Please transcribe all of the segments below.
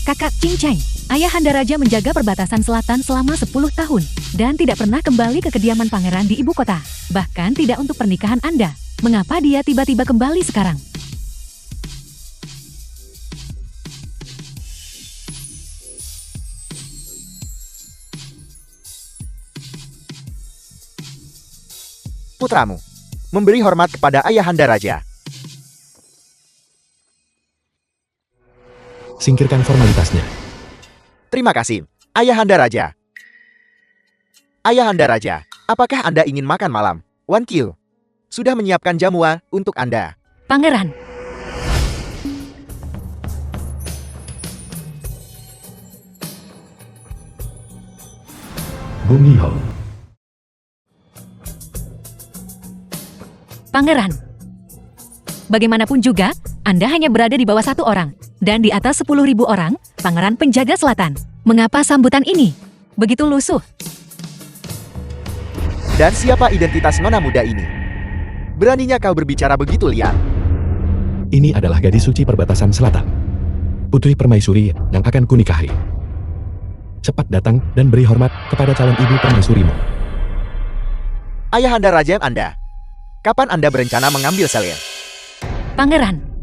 Kakak Cinceng, Ayahanda Raja menjaga perbatasan selatan selama 10 tahun dan tidak pernah kembali ke kediaman pangeran di ibu kota. Bahkan tidak untuk pernikahan Anda. Mengapa dia tiba-tiba kembali sekarang? Putramu, memberi hormat kepada Ayahanda Raja. Singkirkan formalitasnya. Terima kasih, Ayahanda Raja. Ayahanda Raja, apakah Anda ingin makan malam? Wan Qiu sudah menyiapkan jamuan untuk Anda. Pangeran. Bung Yihong. Pangeran. Bagaimanapun juga, Anda hanya berada di bawah satu orang. Dan di atas 10.000 orang, Pangeran Penjaga Selatan. Mengapa sambutan ini begitu lusuh? Dan siapa identitas nona muda ini? Beraninya kau berbicara begitu liar? Ini adalah gadis suci perbatasan selatan. Putri permaisuri yang akan kunikahi. Cepat datang dan beri hormat kepada calon ibu permaisurimu. Ayahanda Raja Anda, kapan Anda berencana mengambil Selir? Pangeran.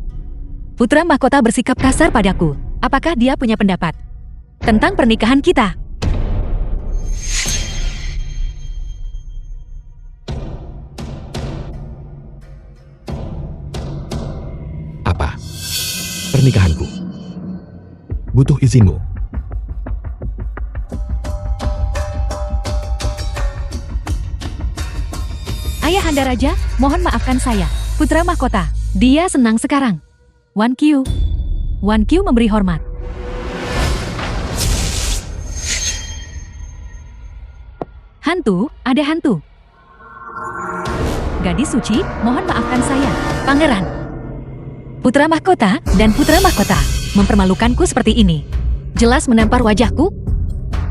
Putra mahkota bersikap kasar padaku. Apakah dia punya pendapat tentang pernikahan kita? Apa? Pernikahanku. Butuh izinmu. Ayahanda Raja, mohon maafkan saya. Putra mahkota, dia senang sekarang. Wan Qiu. Wan Qiu memberi hormat. Hantu, ada hantu. Gadis suci, mohon maafkan saya. Pangeran. Putra mahkota dan putra mahkota mempermalukanku seperti ini. Jelas menampar wajahku.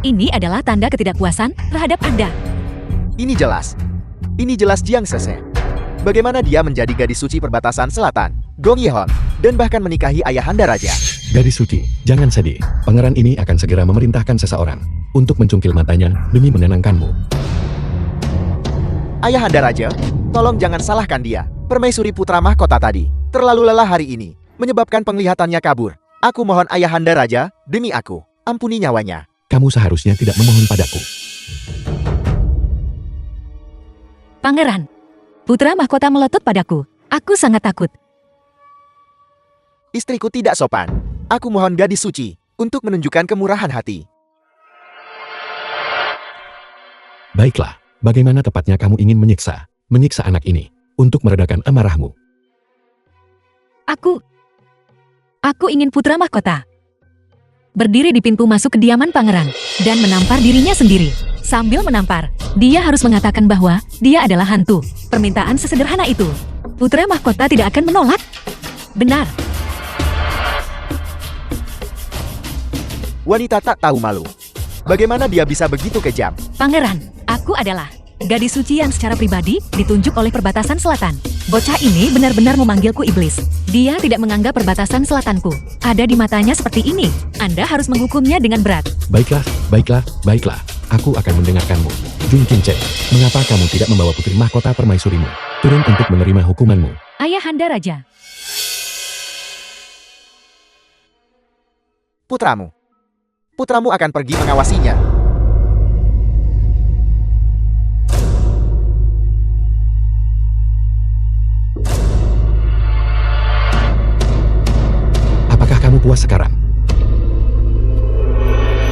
Ini adalah tanda ketidakpuasan terhadap Anda. Ini jelas. Ini jelas Jiang Sese. Bagaimana dia menjadi gadis suci perbatasan selatan, Gong Yihon, dan bahkan menikahi Ayahanda Raja. Gadis suci, jangan sedih. Pangeran ini akan segera memerintahkan seseorang untuk mencungkil matanya demi menenangkanmu. Ayahanda Raja, tolong jangan salahkan dia. Permaisuri putra mahkota tadi terlalu lelah hari ini, menyebabkan penglihatannya kabur. Aku mohon Ayahanda Raja, demi aku, ampuni nyawanya. Kamu seharusnya tidak memohon padaku. Pangeran. Putra mahkota melotot padaku. Aku sangat takut. Istriku tidak sopan. Aku mohon gadis suci untuk menunjukkan kemurahan hati. Baiklah, bagaimana tepatnya kamu ingin menyiksa anak ini untuk meredakan amarahmu? Aku ingin putra mahkota berdiri di pintu masuk kediaman pangeran dan menampar dirinya sendiri. Sambil menampar, dia harus mengatakan bahwa dia adalah hantu. Permintaan sesederhana itu, putra mahkota tidak akan menolak. Benar. Wanita tak tahu malu. Bagaimana dia bisa begitu kejam? Pangeran, aku adalah gadis suci yang secara pribadi ditunjuk oleh perbatasan selatan. Bocah ini benar-benar memanggilku iblis. Dia tidak menganggap perbatasan selatanku ada di matanya seperti ini. Anda harus menghukumnya dengan berat. Baiklah. Aku akan mendengarkanmu. Jun Qinche, mengapa kamu tidak membawa putri mahkota permaisurimu turun untuk menerima hukumanmu? Ayahanda Raja. Putramu akan pergi mengawasinya. Apakah kamu puas sekarang?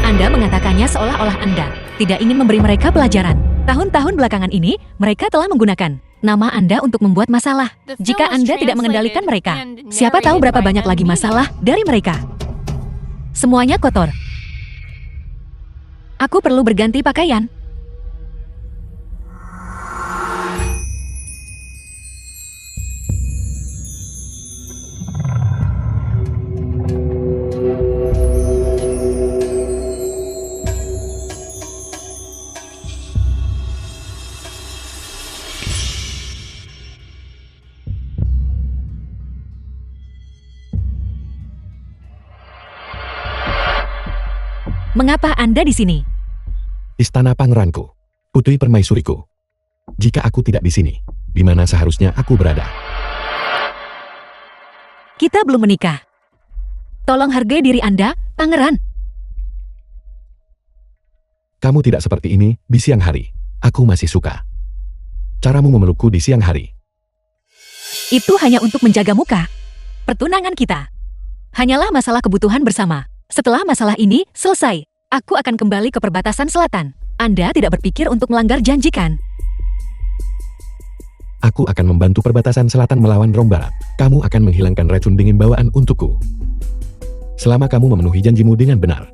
Anda mengatakannya seolah-olah Anda tidak ingin memberi mereka pelajaran. Tahun-tahun belakangan ini, mereka telah menggunakan nama Anda untuk membuat masalah. Jika Anda tidak mengendalikan mereka, siapa tahu berapa banyak lagi masalah dari mereka. Semuanya kotor. Aku perlu berganti pakaian. Mengapa Anda di sini? Istana pangeranku, putri permaisuriku. Jika aku tidak di sini, di mana seharusnya aku berada? Kita belum menikah. Tolong hargai diri Anda, pangeran. Kamu tidak seperti ini di siang hari. Aku masih suka caramu memelukku di siang hari. Itu hanya untuk menjaga muka. Pertunangan kita hanyalah masalah kebutuhan bersama. Setelah masalah ini selesai, aku akan kembali ke perbatasan selatan. Anda tidak berpikir untuk melanggar janji kan? Aku akan membantu perbatasan selatan melawan Rong Barat. Kamu akan menghilangkan racun dingin bawaan untukku. Selama kamu memenuhi janjimu dengan benar,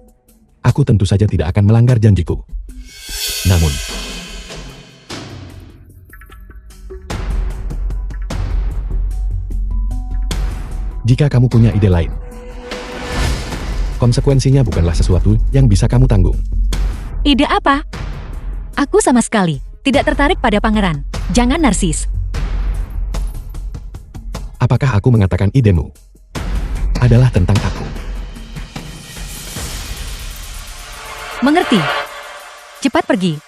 aku tentu saja tidak akan melanggar janjiku. Namun, jika kamu punya ide lain, konsekuensinya bukanlah sesuatu yang bisa kamu tanggung. Ide apa? Aku sama sekali tidak tertarik pada pangeran. Jangan narsis. Apakah aku mengatakan idemu adalah tentang aku? Mengerti? Cepat pergi.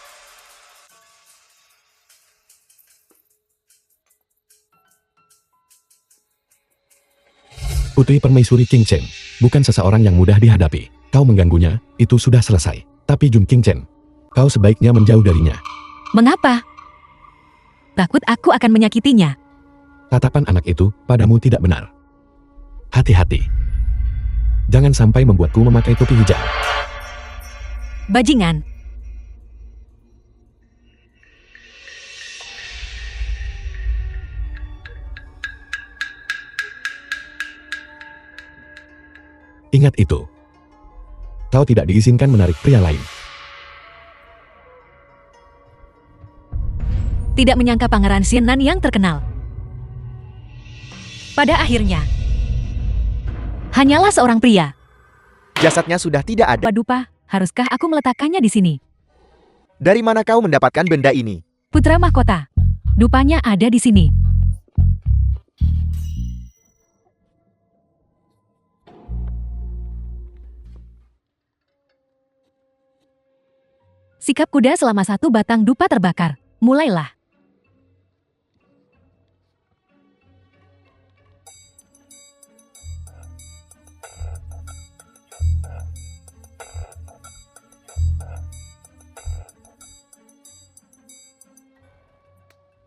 Putri permaisuri King Chen bukan seseorang yang mudah dihadapi. Kau mengganggunya, itu sudah selesai. Tapi Jun King Chen, kau sebaiknya menjauh darinya. Mengapa? Takut aku akan menyakitinya. Tatapan anak itu padamu tidak benar. Hati-hati. Jangan sampai membuatku memakai topi hijau. Bajingan. Ingat itu. Kau tidak diizinkan menarik pria lain. Tidak menyangka pangeran Xianan yang terkenal. Pada akhirnya, hanyalah seorang pria. Jasadnya sudah tidak ada. Dupa, haruskah aku meletakkannya di sini? Dari mana kau mendapatkan benda ini? Putra mahkota. Dupanya ada di sini. Sikap kuda selama 1 batang dupa terbakar. Mulailah.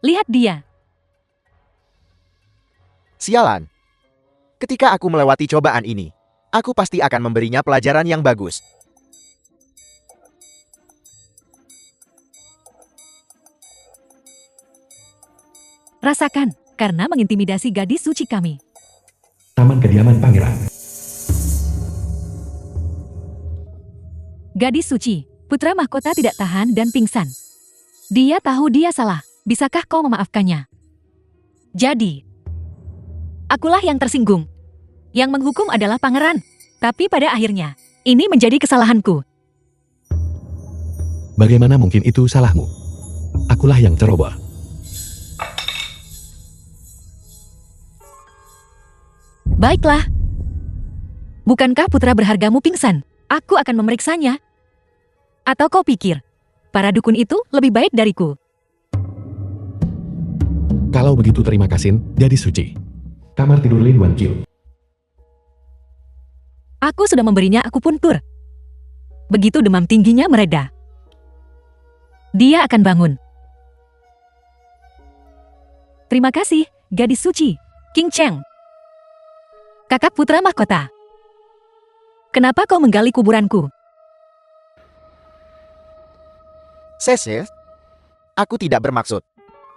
Lihat dia. Sialan. Ketika aku melewati cobaan ini, aku pasti akan memberinya pelajaran yang bagus. Rasakan, karena mengintimidasi gadis suci kami. Taman kediaman pangeran. Gadis suci, putra mahkota tidak tahan dan pingsan. Dia tahu dia salah. Bisakah kau memaafkannya? Jadi, akulah yang tersinggung. Yang menghukum adalah pangeran. Tapi pada akhirnya, ini menjadi kesalahanku. Bagaimana mungkin itu salahmu? Akulah yang ceroboh. Baiklah. Bukankah putra berhargamu pingsan? Aku akan memeriksanya. Atau kau pikir, para dukun itu lebih baik dariku? Kalau begitu terima kasih, gadis suci. Kamar tidur Lin Wan Qiu. Aku sudah memberinya akupuntur. Begitu demam tingginya mereda, dia akan bangun. Terima kasih, gadis suci, King Cheng. Kakak putra mahkota. Kenapa kau menggali kuburanku? Sese, aku tidak bermaksud.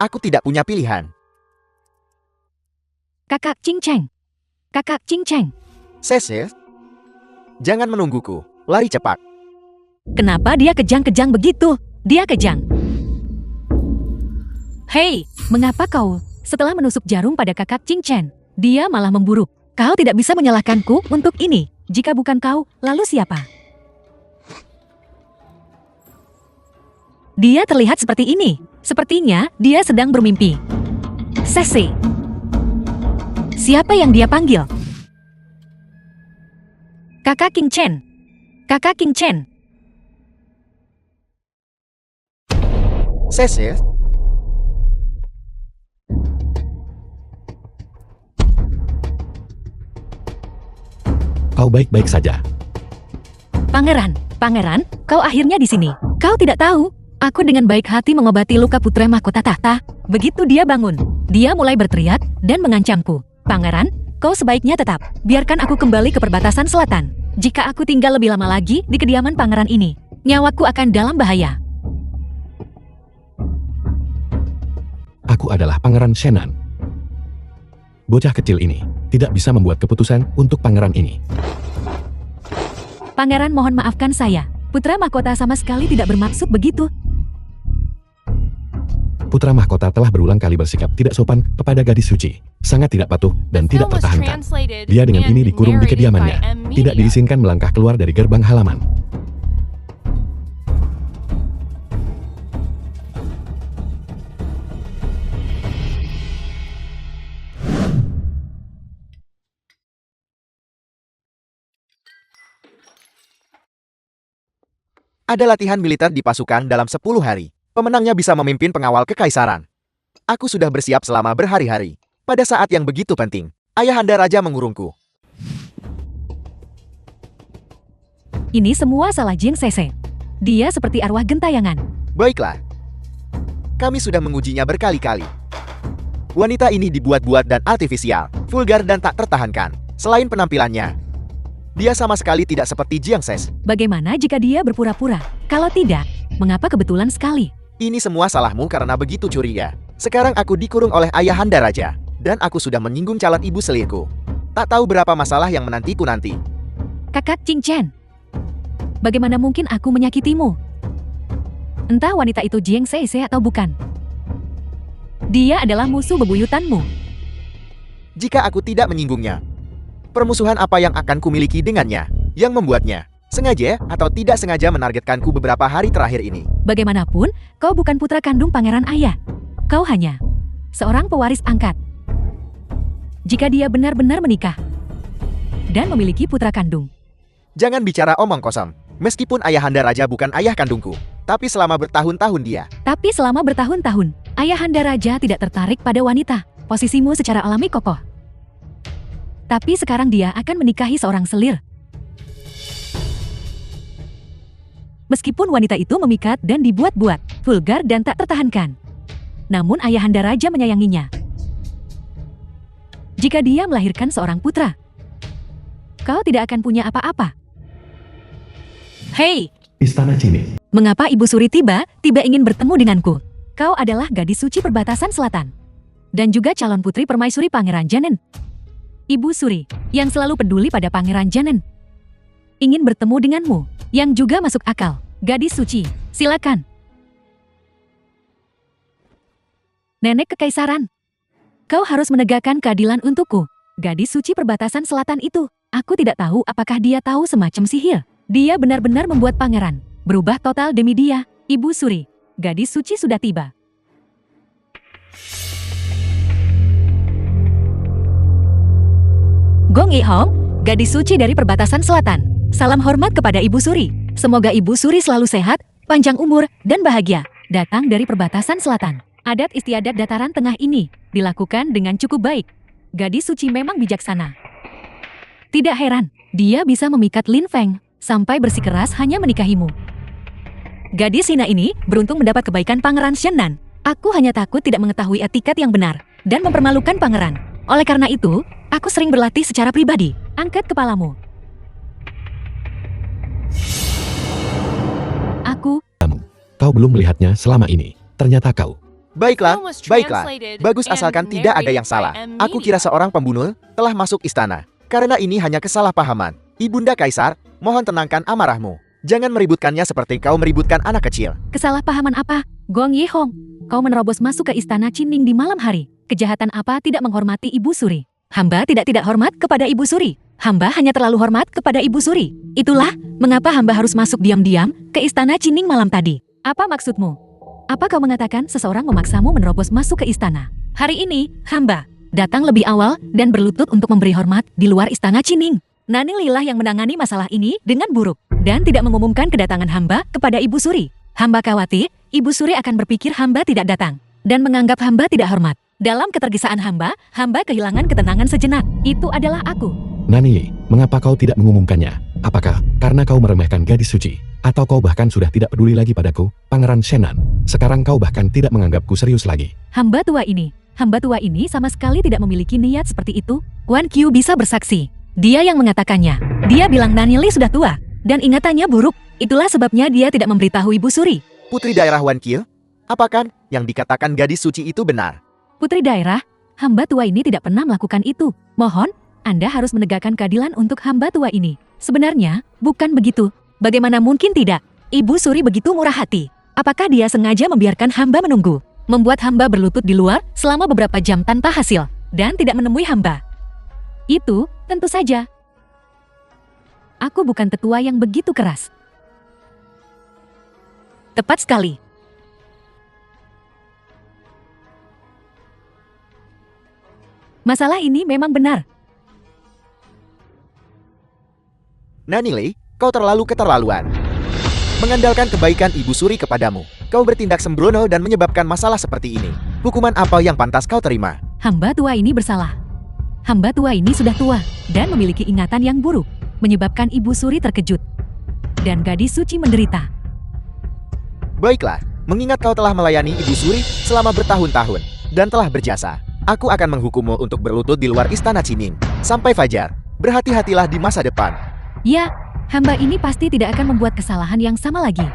Aku tidak punya pilihan. Kakak Ching Cheng. Kakak Ching Cheng. Sese, jangan menungguku. Lari cepat. Kenapa dia kejang-kejang begitu? Dia kejang. Hei, mengapa kau setelah menusuk jarum pada kakak Ching Chen, dia malah memburu? Kau tidak bisa menyalahkanku untuk ini. Jika bukan kau, lalu siapa? Dia terlihat seperti ini. Sepertinya dia sedang bermimpi. Sese. Siapa yang dia panggil? Kakak King Chen. Kakak King Chen. Ses. Kau baik-baik saja. Pangeran, kau akhirnya di sini. Kau tidak tahu, aku dengan baik hati mengobati luka putra mahkota tahta. Begitu dia bangun, dia mulai berteriak dan mengancamku. Pangeran, kau sebaiknya tetap. Biarkan aku kembali ke perbatasan selatan. Jika aku tinggal lebih lama lagi di kediaman pangeran ini, nyawaku akan dalam bahaya. Aku adalah Pangeran Shannon. Bocah kecil ini tidak bisa membuat keputusan untuk pangeran ini. Pangeran, mohon maafkan saya. Putra mahkota sama sekali tidak bermaksud begitu. Putra mahkota telah berulang kali bersikap tidak sopan kepada gadis suci. Sangat tidak patuh dan tidak pertahankan. Dia dengan ini dikurung di kediamannya. Tidak diizinkan melangkah keluar dari gerbang halaman. Ada latihan militer di pasukan dalam 10 hari. Pemenangnya bisa memimpin pengawal kekaisaran. Aku sudah bersiap selama berhari-hari. Pada saat yang begitu penting, Ayahanda Raja mengurungku. Ini semua salah Jing Sese. Dia seperti arwah gentayangan. Baiklah. Kami sudah mengujinya berkali-kali. Wanita ini dibuat-buat dan artifisial, vulgar dan tak tertahankan. Selain penampilannya, dia sama sekali tidak seperti Jiang Ses. Bagaimana jika dia berpura-pura? Kalau tidak, mengapa kebetulan sekali? Ini semua salahmu karena begitu curiga. Sekarang aku dikurung oleh Ayahanda Raja, dan aku sudah menyinggung calon ibu selirku. Tak tahu berapa masalah yang menantiku nanti. Kakak Jing Chen, bagaimana mungkin aku menyakitimu? Entah wanita itu Jiang Sese atau bukan. Dia adalah musuh bebuyutanmu. Jika aku tidak menyinggungnya, permusuhan apa yang akan kumiliki dengannya? Yang membuatnya sengaja atau tidak sengaja menargetkanku beberapa hari terakhir ini. Bagaimanapun, kau bukan putra kandung pangeran ayah. Kau hanya seorang pewaris angkat. Jika dia benar-benar menikah dan memiliki putra kandung. Jangan bicara omong kosong. Meskipun Ayahanda Raja bukan ayah kandungku, tapi selama bertahun-tahun Ayahanda Raja tidak tertarik pada wanita. Posisimu secara alami kokoh. Tapi sekarang dia akan menikahi seorang selir. Meskipun wanita itu memikat dan dibuat-buat, vulgar dan tak tertahankan. Namun Ayahanda Raja menyayanginya. Jika dia melahirkan seorang putra, kau tidak akan punya apa-apa. Hei! Istana Cini. Mengapa Ibu Suri tiba-tiba ingin bertemu denganku? Kau adalah gadis suci perbatasan selatan. Dan juga calon putri permaisuri Pangeran Janen. Ibu Suri, yang selalu peduli pada Pangeran Janen, ingin bertemu denganmu, yang juga masuk akal. Gadis suci, silakan. Nenek kekaisaran, kau harus menegakkan keadilan untukku. Gadis suci perbatasan selatan itu, aku tidak tahu apakah dia tahu semacam sihir. Dia benar-benar membuat pangeran berubah total demi dia. Ibu Suri, gadis suci sudah tiba. Gong Ihong, gadis suci dari perbatasan selatan. Salam hormat kepada Ibu Suri. Semoga Ibu Suri selalu sehat, panjang umur, dan bahagia. Datang dari perbatasan selatan. Adat istiadat dataran tengah ini dilakukan dengan cukup baik. Gadis suci memang bijaksana. Tidak heran, dia bisa memikat Lin Feng sampai bersikeras hanya menikahimu. Gadis hina ini beruntung mendapat kebaikan Pangeran Shannon. Aku hanya takut tidak mengetahui etiket yang benar dan mempermalukan pangeran. Oleh karena itu, aku sering berlatih secara pribadi. Angkat kepalamu. Kau belum melihatnya selama ini. Ternyata kau. Baiklah. Bagus asalkan tidak ada yang salah. Aku kira seorang pembunuh telah masuk istana. Karena ini hanya kesalahpahaman. Ibunda Kaisar, mohon tenangkan amarahmu. Jangan meributkannya seperti kau meributkan anak kecil. Kesalahpahaman apa? Gong Yihong, kau menerobos masuk ke istana Qingning di malam hari. Kejahatan apa tidak menghormati Ibu Suri? Hamba tidak hormat kepada Ibu Suri. Hamba hanya terlalu hormat kepada Ibu Suri. Itulah mengapa hamba harus masuk diam-diam ke istana Qingning malam tadi. Apa maksudmu? Apa kau mengatakan seseorang memaksamu menerobos masuk ke istana? Hari ini, hamba datang lebih awal dan berlutut untuk memberi hormat di luar istana Qingning. Naning Lilah yang menangani masalah ini dengan buruk dan tidak mengumumkan kedatangan hamba kepada Ibu Suri. Hamba khawatir, Ibu Suri akan berpikir hamba tidak datang dan menganggap hamba tidak hormat. Dalam ketergesaan hamba kehilangan ketenangan sejenak. Itu adalah aku. Nani, mengapa kau tidak mengumumkannya? Apakah karena kau meremehkan gadis suci? Atau kau bahkan sudah tidak peduli lagi padaku, Pangeran Shenan? Sekarang kau bahkan tidak menganggapku serius lagi. Hamba tua ini sama sekali tidak memiliki niat seperti itu. Wan Qiu bisa bersaksi. Dia yang mengatakannya. Dia bilang Nanili sudah tua dan ingatannya buruk. Itulah sebabnya dia tidak memberitahu Ibu Suri. Putri daerah Wan Qiu, apakah yang dikatakan gadis suci itu benar? Putri daerah, hamba tua ini tidak pernah melakukan itu. Mohon, Anda harus menegakkan keadilan untuk hamba tua ini. Sebenarnya, bukan begitu. Bagaimana mungkin tidak? Ibu Suri begitu murah hati. Apakah dia sengaja membiarkan hamba menunggu? Membuat hamba berlutut di luar selama beberapa jam tanpa hasil, dan tidak menemui hamba? Itu, tentu saja. Aku bukan tetua yang begitu keras. Tepat sekali. Masalah ini memang benar. Nanili, kau terlalu keterlaluan. Mengandalkan kebaikan Ibu Suri kepadamu, kau bertindak sembrono dan menyebabkan masalah seperti ini. Hukuman apa yang pantas kau terima? Hamba tua ini bersalah. Hamba tua ini sudah tua dan memiliki ingatan yang buruk, menyebabkan Ibu Suri terkejut. Dan gadis suci menderita. Baiklah, mengingat kau telah melayani Ibu Suri selama bertahun-tahun dan telah berjasa, aku akan menghukummu untuk berlutut di luar istana Qingning sampai fajar. Berhati-hatilah di masa depan. Ya, hamba ini pasti tidak akan membuat kesalahan yang sama lagi.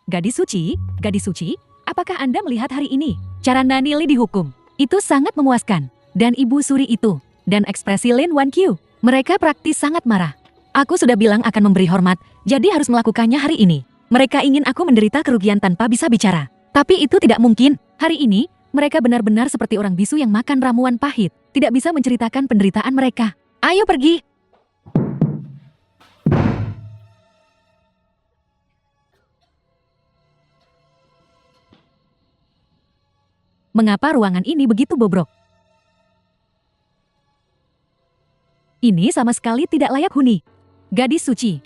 Gadis suci, apakah Anda melihat hari ini? Cara Nanili dihukum, itu sangat memuaskan. Dan Ibu Suri itu, dan ekspresi Lin Wan Qiu, mereka praktis sangat marah. Aku sudah bilang akan memberi hormat, jadi harus melakukannya hari ini. Mereka ingin aku menderita kerugian tanpa bisa bicara. Tapi itu tidak mungkin. Hari ini, mereka benar-benar seperti orang bisu yang makan ramuan pahit, tidak bisa menceritakan penderitaan mereka. Ayo pergi! Mengapa ruangan ini begitu bobrok? Ini sama sekali tidak layak huni. Gadis suci.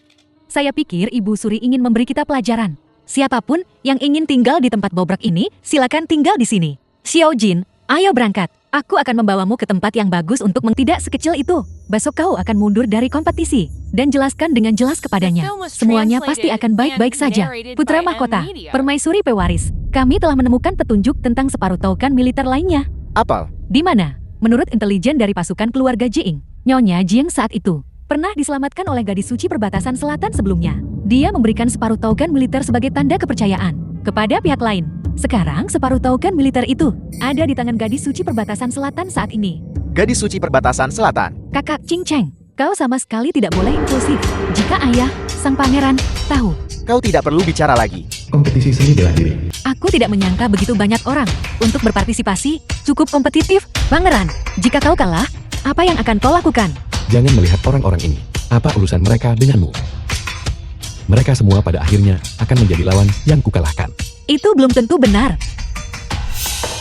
Saya pikir Ibu Suri ingin memberi kita pelajaran. Siapapun yang ingin tinggal di tempat bobrok ini, silakan tinggal di sini. Xiao Jin, ayo berangkat. Aku akan membawamu ke tempat yang bagus untuk tidak sekecil itu. Besok kau akan mundur dari kompetisi. Dan jelaskan dengan jelas kepadanya. Semuanya pasti akan baik-baik saja. Putra Mahkota, Permaisuri Pewaris. Kami telah menemukan petunjuk tentang separuh taukan militer lainnya. Apa? Di mana? Menurut intelijen dari pasukan keluarga Jiing, Nyonya Jiang saat itu pernah diselamatkan oleh gadis suci perbatasan selatan sebelumnya. Dia memberikan separuh taukan militer sebagai tanda kepercayaan kepada pihak lain. Sekarang separuh taukan militer itu ada di tangan gadis suci perbatasan selatan saat ini. Gadis suci perbatasan selatan. Kakak Qing Cheng, kau sama sekali tidak boleh impulsif. Jika ayah, sang pangeran, tahu. Kau tidak perlu bicara lagi. Kompetisi seni bela diri. Aku tidak menyangka begitu banyak orang untuk berpartisipasi. Cukup kompetitif, pangeran. Jika kau kalah, apa yang akan kau lakukan? Jangan melihat orang-orang ini. Apa urusan mereka denganmu? Mereka semua pada akhirnya akan menjadi lawan yang kukalahkan. Itu belum tentu benar.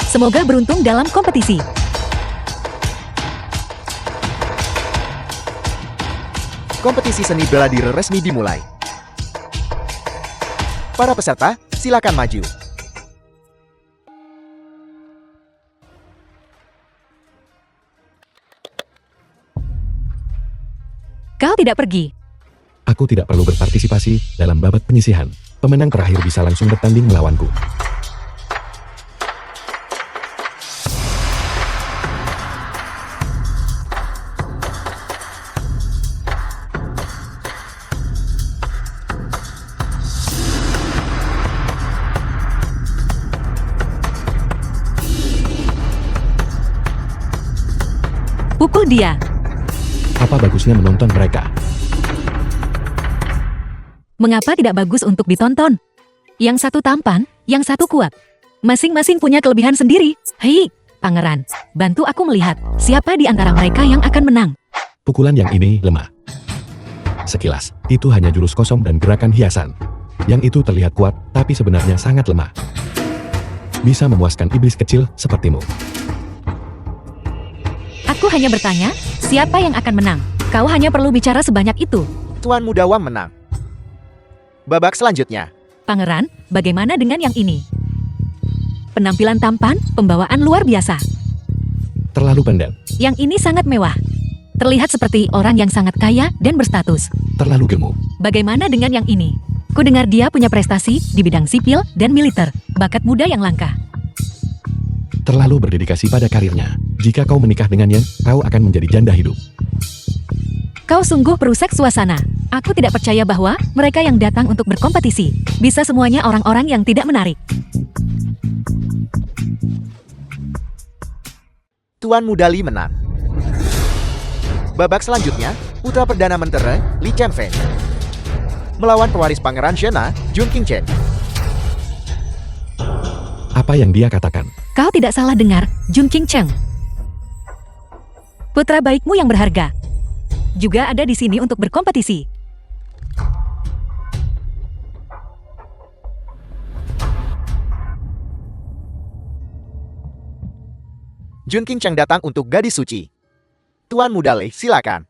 Semoga beruntung dalam kompetisi. Kompetisi seni bela diri resmi dimulai. Para peserta, silakan maju. Kau tidak pergi. Aku tidak perlu berpartisipasi dalam babak penyisihan. Pemenang terakhir bisa langsung bertanding melawanku. Pukul dia. Apa bagusnya menonton mereka? Mengapa tidak bagus untuk ditonton? Yang satu tampan, yang satu kuat. Masing-masing punya kelebihan sendiri. Hei, pangeran, bantu aku melihat siapa di antara mereka yang akan menang. Pukulan yang ini lemah. Sekilas, itu hanya jurus kosong dan gerakan hiasan. Yang itu terlihat kuat, tapi sebenarnya sangat lemah. Bisa memuaskan iblis kecil sepertimu. Aku hanya bertanya, siapa yang akan menang? Kau hanya perlu bicara sebanyak itu. Tuan Muda Wang menang. Babak selanjutnya. Pangeran, bagaimana dengan yang ini? Penampilan tampan, pembawaan luar biasa. Terlalu pendek. Yang ini sangat mewah. Terlihat seperti orang yang sangat kaya dan berstatus. Terlalu gemuk. Bagaimana dengan yang ini? Ku dengar dia punya prestasi di bidang sipil dan militer. Bakat muda yang langka. Terlalu berdedikasi pada karirnya. Jika kau menikah dengannya, kau akan menjadi janda hidup. Kau sungguh perusak suasana. Aku tidak percaya bahwa mereka yang datang untuk berkompetisi bisa semuanya orang-orang yang tidak menarik. Tuan Muda Li menang. Babak selanjutnya, putra Perdana Menteri Li Qianfeng melawan pewaris Pangeran Shena, Jun Qingchen. Apa yang dia katakan? Kau tidak salah dengar, Jun Qingchen. Putra baikmu yang berharga juga ada di sini untuk berkompetisi. Jun Qingchen datang untuk gadis suci. Tuan Muda Li, silakan.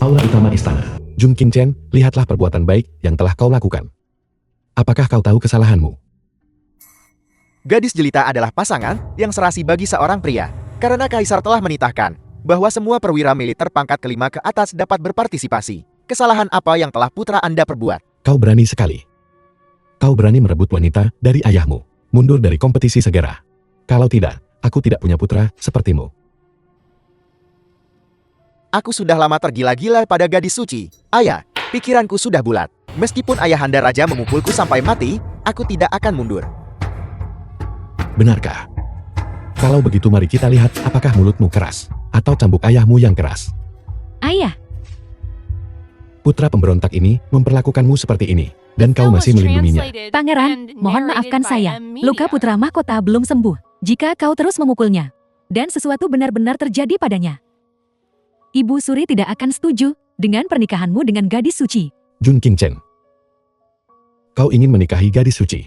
Aula utama istana. Jun Qingchen, lihatlah perbuatan baik yang telah kau lakukan. Apakah kau tahu kesalahanmu? Gadis jelita adalah pasangan yang serasi bagi seorang pria. Karena Kaisar telah menitahkan bahwa semua perwira militer pangkat kelima ke atas dapat berpartisipasi. Kesalahan apa yang telah putra Anda perbuat? Kau berani sekali. Kau berani merebut wanita dari ayahmu. Mundur dari kompetisi segera. Kalau tidak, aku tidak punya putra sepertimu. Aku sudah lama tergila-gila pada gadis suci. Ayah, pikiranku sudah bulat. Meskipun ayahanda raja memukulku sampai mati, aku tidak akan mundur. Benarkah? Kalau begitu mari kita lihat apakah mulutmu keras, atau cambuk ayahmu yang keras. Ayah, Putra pemberontak ini memperlakukanmu seperti ini, dan kau masih melindunginya. Pangeran, mohon maafkan saya. Luka putra mahkota belum sembuh. Jika kau terus memukulnya, dan sesuatu benar-benar terjadi padanya, Ibu Suri tidak akan setuju dengan pernikahanmu dengan gadis suci. Jun Qingchen, kau ingin menikahi gadis suci.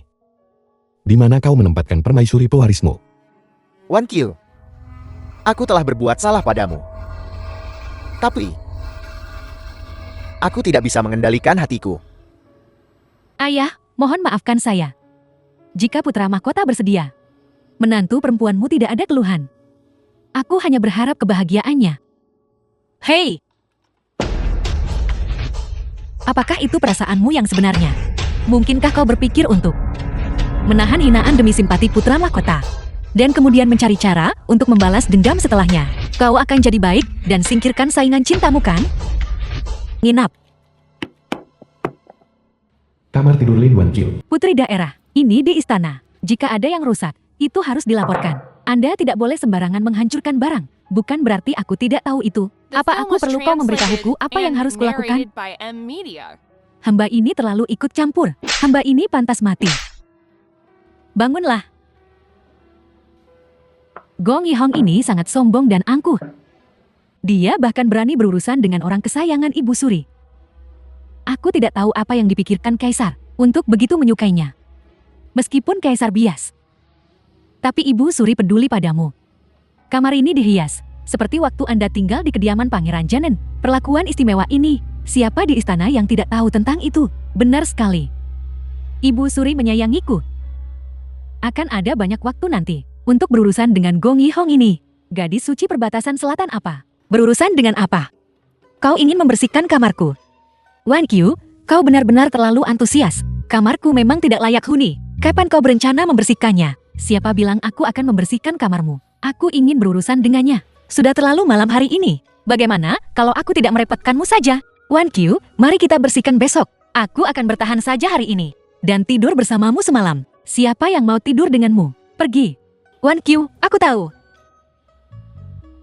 Di mana kau menempatkan permaisuri pewarismu? Wan Qiu, aku telah berbuat salah padamu. Tapi, aku tidak bisa mengendalikan hatiku. Ayah, mohon maafkan saya. Jika putra mahkota bersedia, menantu perempuanmu tidak ada keluhan. Aku hanya berharap kebahagiaannya. Hei! Apakah itu perasaanmu yang sebenarnya? Mungkinkah kau berpikir untuk menahan hinaan demi simpati putra mahkota, dan kemudian mencari cara untuk membalas dendam setelahnya? Kau akan jadi baik dan singkirkan saingan cintamu kan? Nginap. Kamar tidur Lin Wan Qiu. Putri daerah, ini di istana. Jika ada yang rusak, itu harus dilaporkan. Anda tidak boleh sembarangan menghancurkan barang. Bukan berarti aku tidak tahu itu. Apa aku perlu kau memberitahuku apa yang harus kulakukan? Hamba ini terlalu ikut campur. Hamba ini pantas mati. Bangunlah. Gong Yihong ini sangat sombong dan angkuh. Dia bahkan berani berurusan dengan orang kesayangan Ibu Suri. Aku tidak tahu apa yang dipikirkan Kaisar untuk begitu menyukainya. Meskipun Kaisar bias, tapi Ibu Suri peduli padamu. Kamar ini dihias seperti waktu Anda tinggal di kediaman Pangeran Janen. Perlakuan istimewa ini, siapa di istana yang tidak tahu tentang itu? Benar sekali. Ibu Suri menyayangiku. Akan ada banyak waktu nanti untuk berurusan dengan Gong Yihong ini. Gadis suci perbatasan selatan apa? Berurusan dengan apa? Kau ingin membersihkan kamarku? Wan Qiu, kau benar-benar terlalu antusias. Kamarku memang tidak layak huni. Kapan kau berencana membersihkannya? Siapa bilang aku akan membersihkan kamarmu? Aku ingin berurusan dengannya. Sudah terlalu malam hari ini. Bagaimana kalau aku tidak merepotkanmu saja? Wan Qiu, mari kita bersihkan besok. Aku akan bertahan saja hari ini dan tidur bersamamu semalam. Siapa yang mau tidur denganmu? Pergi. Wan Qiu, aku tahu.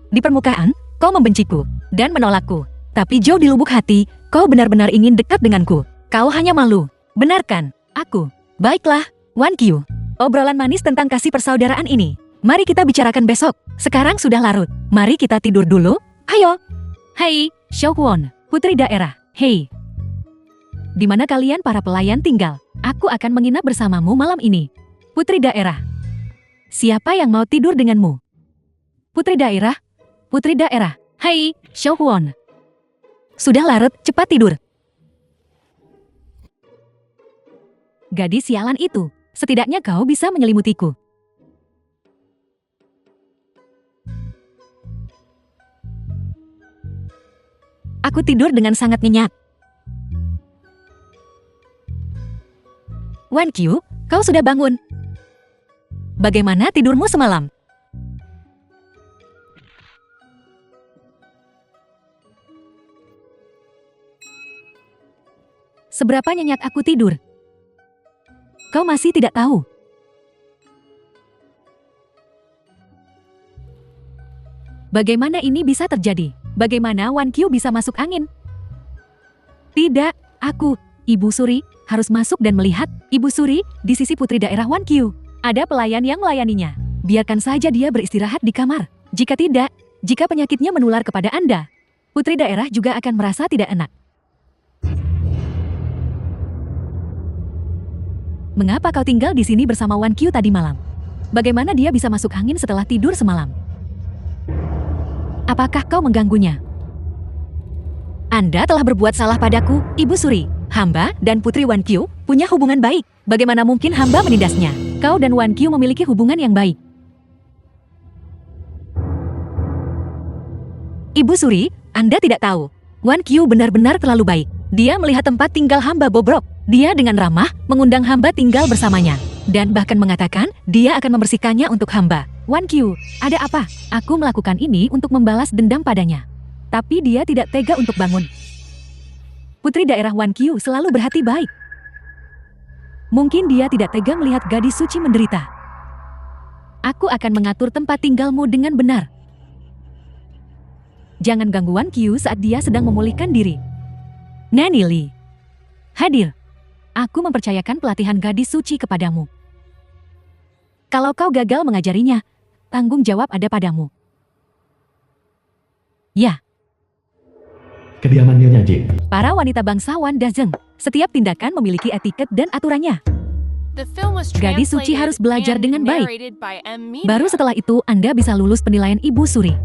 Di permukaan, kau membenciku dan menolakku. Tapi jauh di lubuk hati, kau benar-benar ingin dekat denganku. Kau hanya malu. Benarkan? Aku. Baiklah, Wan Qiu. Obrolan manis tentang kasih persaudaraan ini, mari kita bicarakan besok. Sekarang sudah larut. Mari kita tidur dulu. Ayo. Hei, Xiaoquan, putri daerah. Hei. Di mana kalian para pelayan tinggal? Aku akan menginap bersamamu malam ini. Putri daerah. Siapa yang mau tidur denganmu? Putri daerah. Putri daerah. Hei, Xiaoquan. Sudah larut, cepat tidur. Gadis sialan itu, setidaknya kau bisa menyelimutiku. Aku tidur dengan sangat nyenyak. Wan Qiu, kau sudah bangun. Bagaimana tidurmu semalam? Seberapa nyenyak aku tidur? Kau masih tidak tahu. Bagaimana ini bisa terjadi? Bagaimana Wan Qiu bisa masuk angin? Tidak, aku, Ibu Suri, harus masuk dan melihat. Ibu Suri, di sisi putri daerah Wan Qiu, ada pelayan yang melayaninya. Biarkan saja dia beristirahat di kamar. Jika tidak, jika penyakitnya menular kepada Anda, putri daerah juga akan merasa tidak enak. Mengapa kau tinggal di sini bersama Wan Qiu tadi malam? Bagaimana dia bisa masuk angin setelah tidur semalam? Apakah kau mengganggunya? Anda telah berbuat salah padaku, Ibu Suri. Hamba dan Putri Wan Qiu punya hubungan baik. Bagaimana mungkin hamba menindasnya? Kau dan Wan Qiu memiliki hubungan yang baik. Ibu Suri, Anda tidak tahu. Wan Qiu benar-benar terlalu baik. Dia melihat tempat tinggal hamba bobrok. Dia dengan ramah mengundang hamba tinggal bersamanya. Dan bahkan mengatakan dia akan membersihkannya untuk hamba. Wan Qiu, ada apa? Aku melakukan ini untuk membalas dendam padanya. Tapi dia tidak tega untuk bangun. Putri daerah Wan Qiu selalu berhati baik. Mungkin dia tidak tega melihat gadis suci menderita. Aku akan mengatur tempat tinggalmu dengan benar. Jangan ganggu Wan Qiu saat dia sedang memulihkan diri. Nani Li, hadir. Aku mempercayakan pelatihan gadis suci kepadamu. Kalau kau gagal mengajarinya, tanggung jawab ada padamu. Ya. Kediaman Nyonya Jing. Para wanita bangsawan Dazeng, setiap tindakan memiliki etiket dan aturannya. Gadis suci harus belajar dengan baik. Baru setelah itu Anda bisa lulus penilaian Ibu Suri.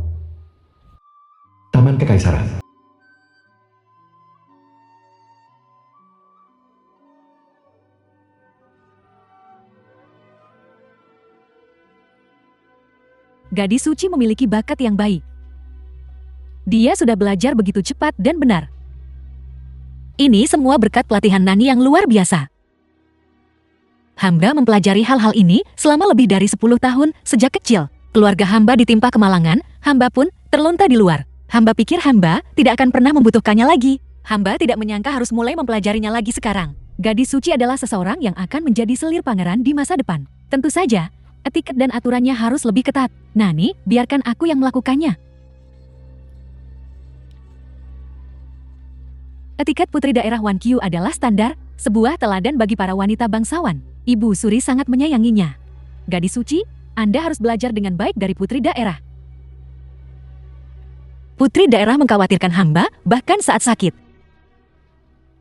Taman Kekaisaran. Gadis suci memiliki bakat yang baik. Dia sudah belajar begitu cepat dan benar. Ini semua berkat pelatihan Nani yang luar biasa. Hamba mempelajari hal-hal ini selama lebih dari 10 tahun sejak kecil. Keluarga hamba ditimpa kemalangan, hamba pun terlunta di luar. Hamba pikir hamba tidak akan pernah membutuhkannya lagi. Hamba tidak menyangka harus mulai mempelajarinya lagi sekarang. Gadis suci adalah seseorang yang akan menjadi selir pangeran di masa depan. Tentu saja, etiket dan aturannya harus lebih ketat. Nani, biarkan aku yang melakukannya. Etiket putri daerah Wan Qiu adalah standar, sebuah teladan bagi para wanita bangsawan. Ibu Suri sangat menyayanginya. Gadis suci, Anda harus belajar dengan baik dari putri daerah. Putri daerah mengkhawatirkan hamba, bahkan saat sakit.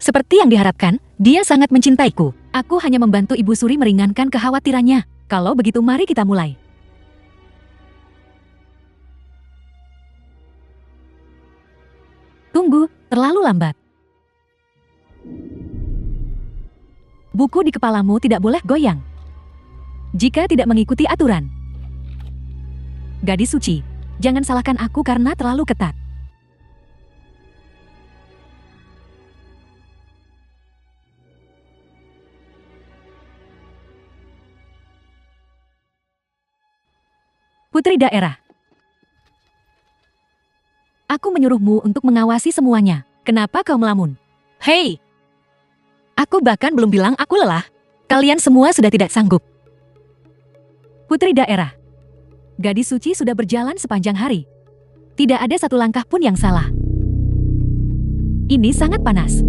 Seperti yang diharapkan, dia sangat mencintaiku. Aku hanya membantu Ibu Suri meringankan kekhawatirannya. Kalau begitu mari kita mulai. Tunggu, terlalu lambat. Buku di kepalamu tidak boleh goyang jika tidak mengikuti aturan. Gadis suci, jangan salahkan aku karena terlalu ketat. Putri daerah, aku menyuruhmu untuk mengawasi semuanya. Kenapa kau melamun? Hei! Aku bahkan belum bilang aku lelah. Kalian semua sudah tidak sanggup. Putri daerah, gadis suci sudah berjalan sepanjang hari. Tidak ada satu langkah pun yang salah. Ini sangat panas.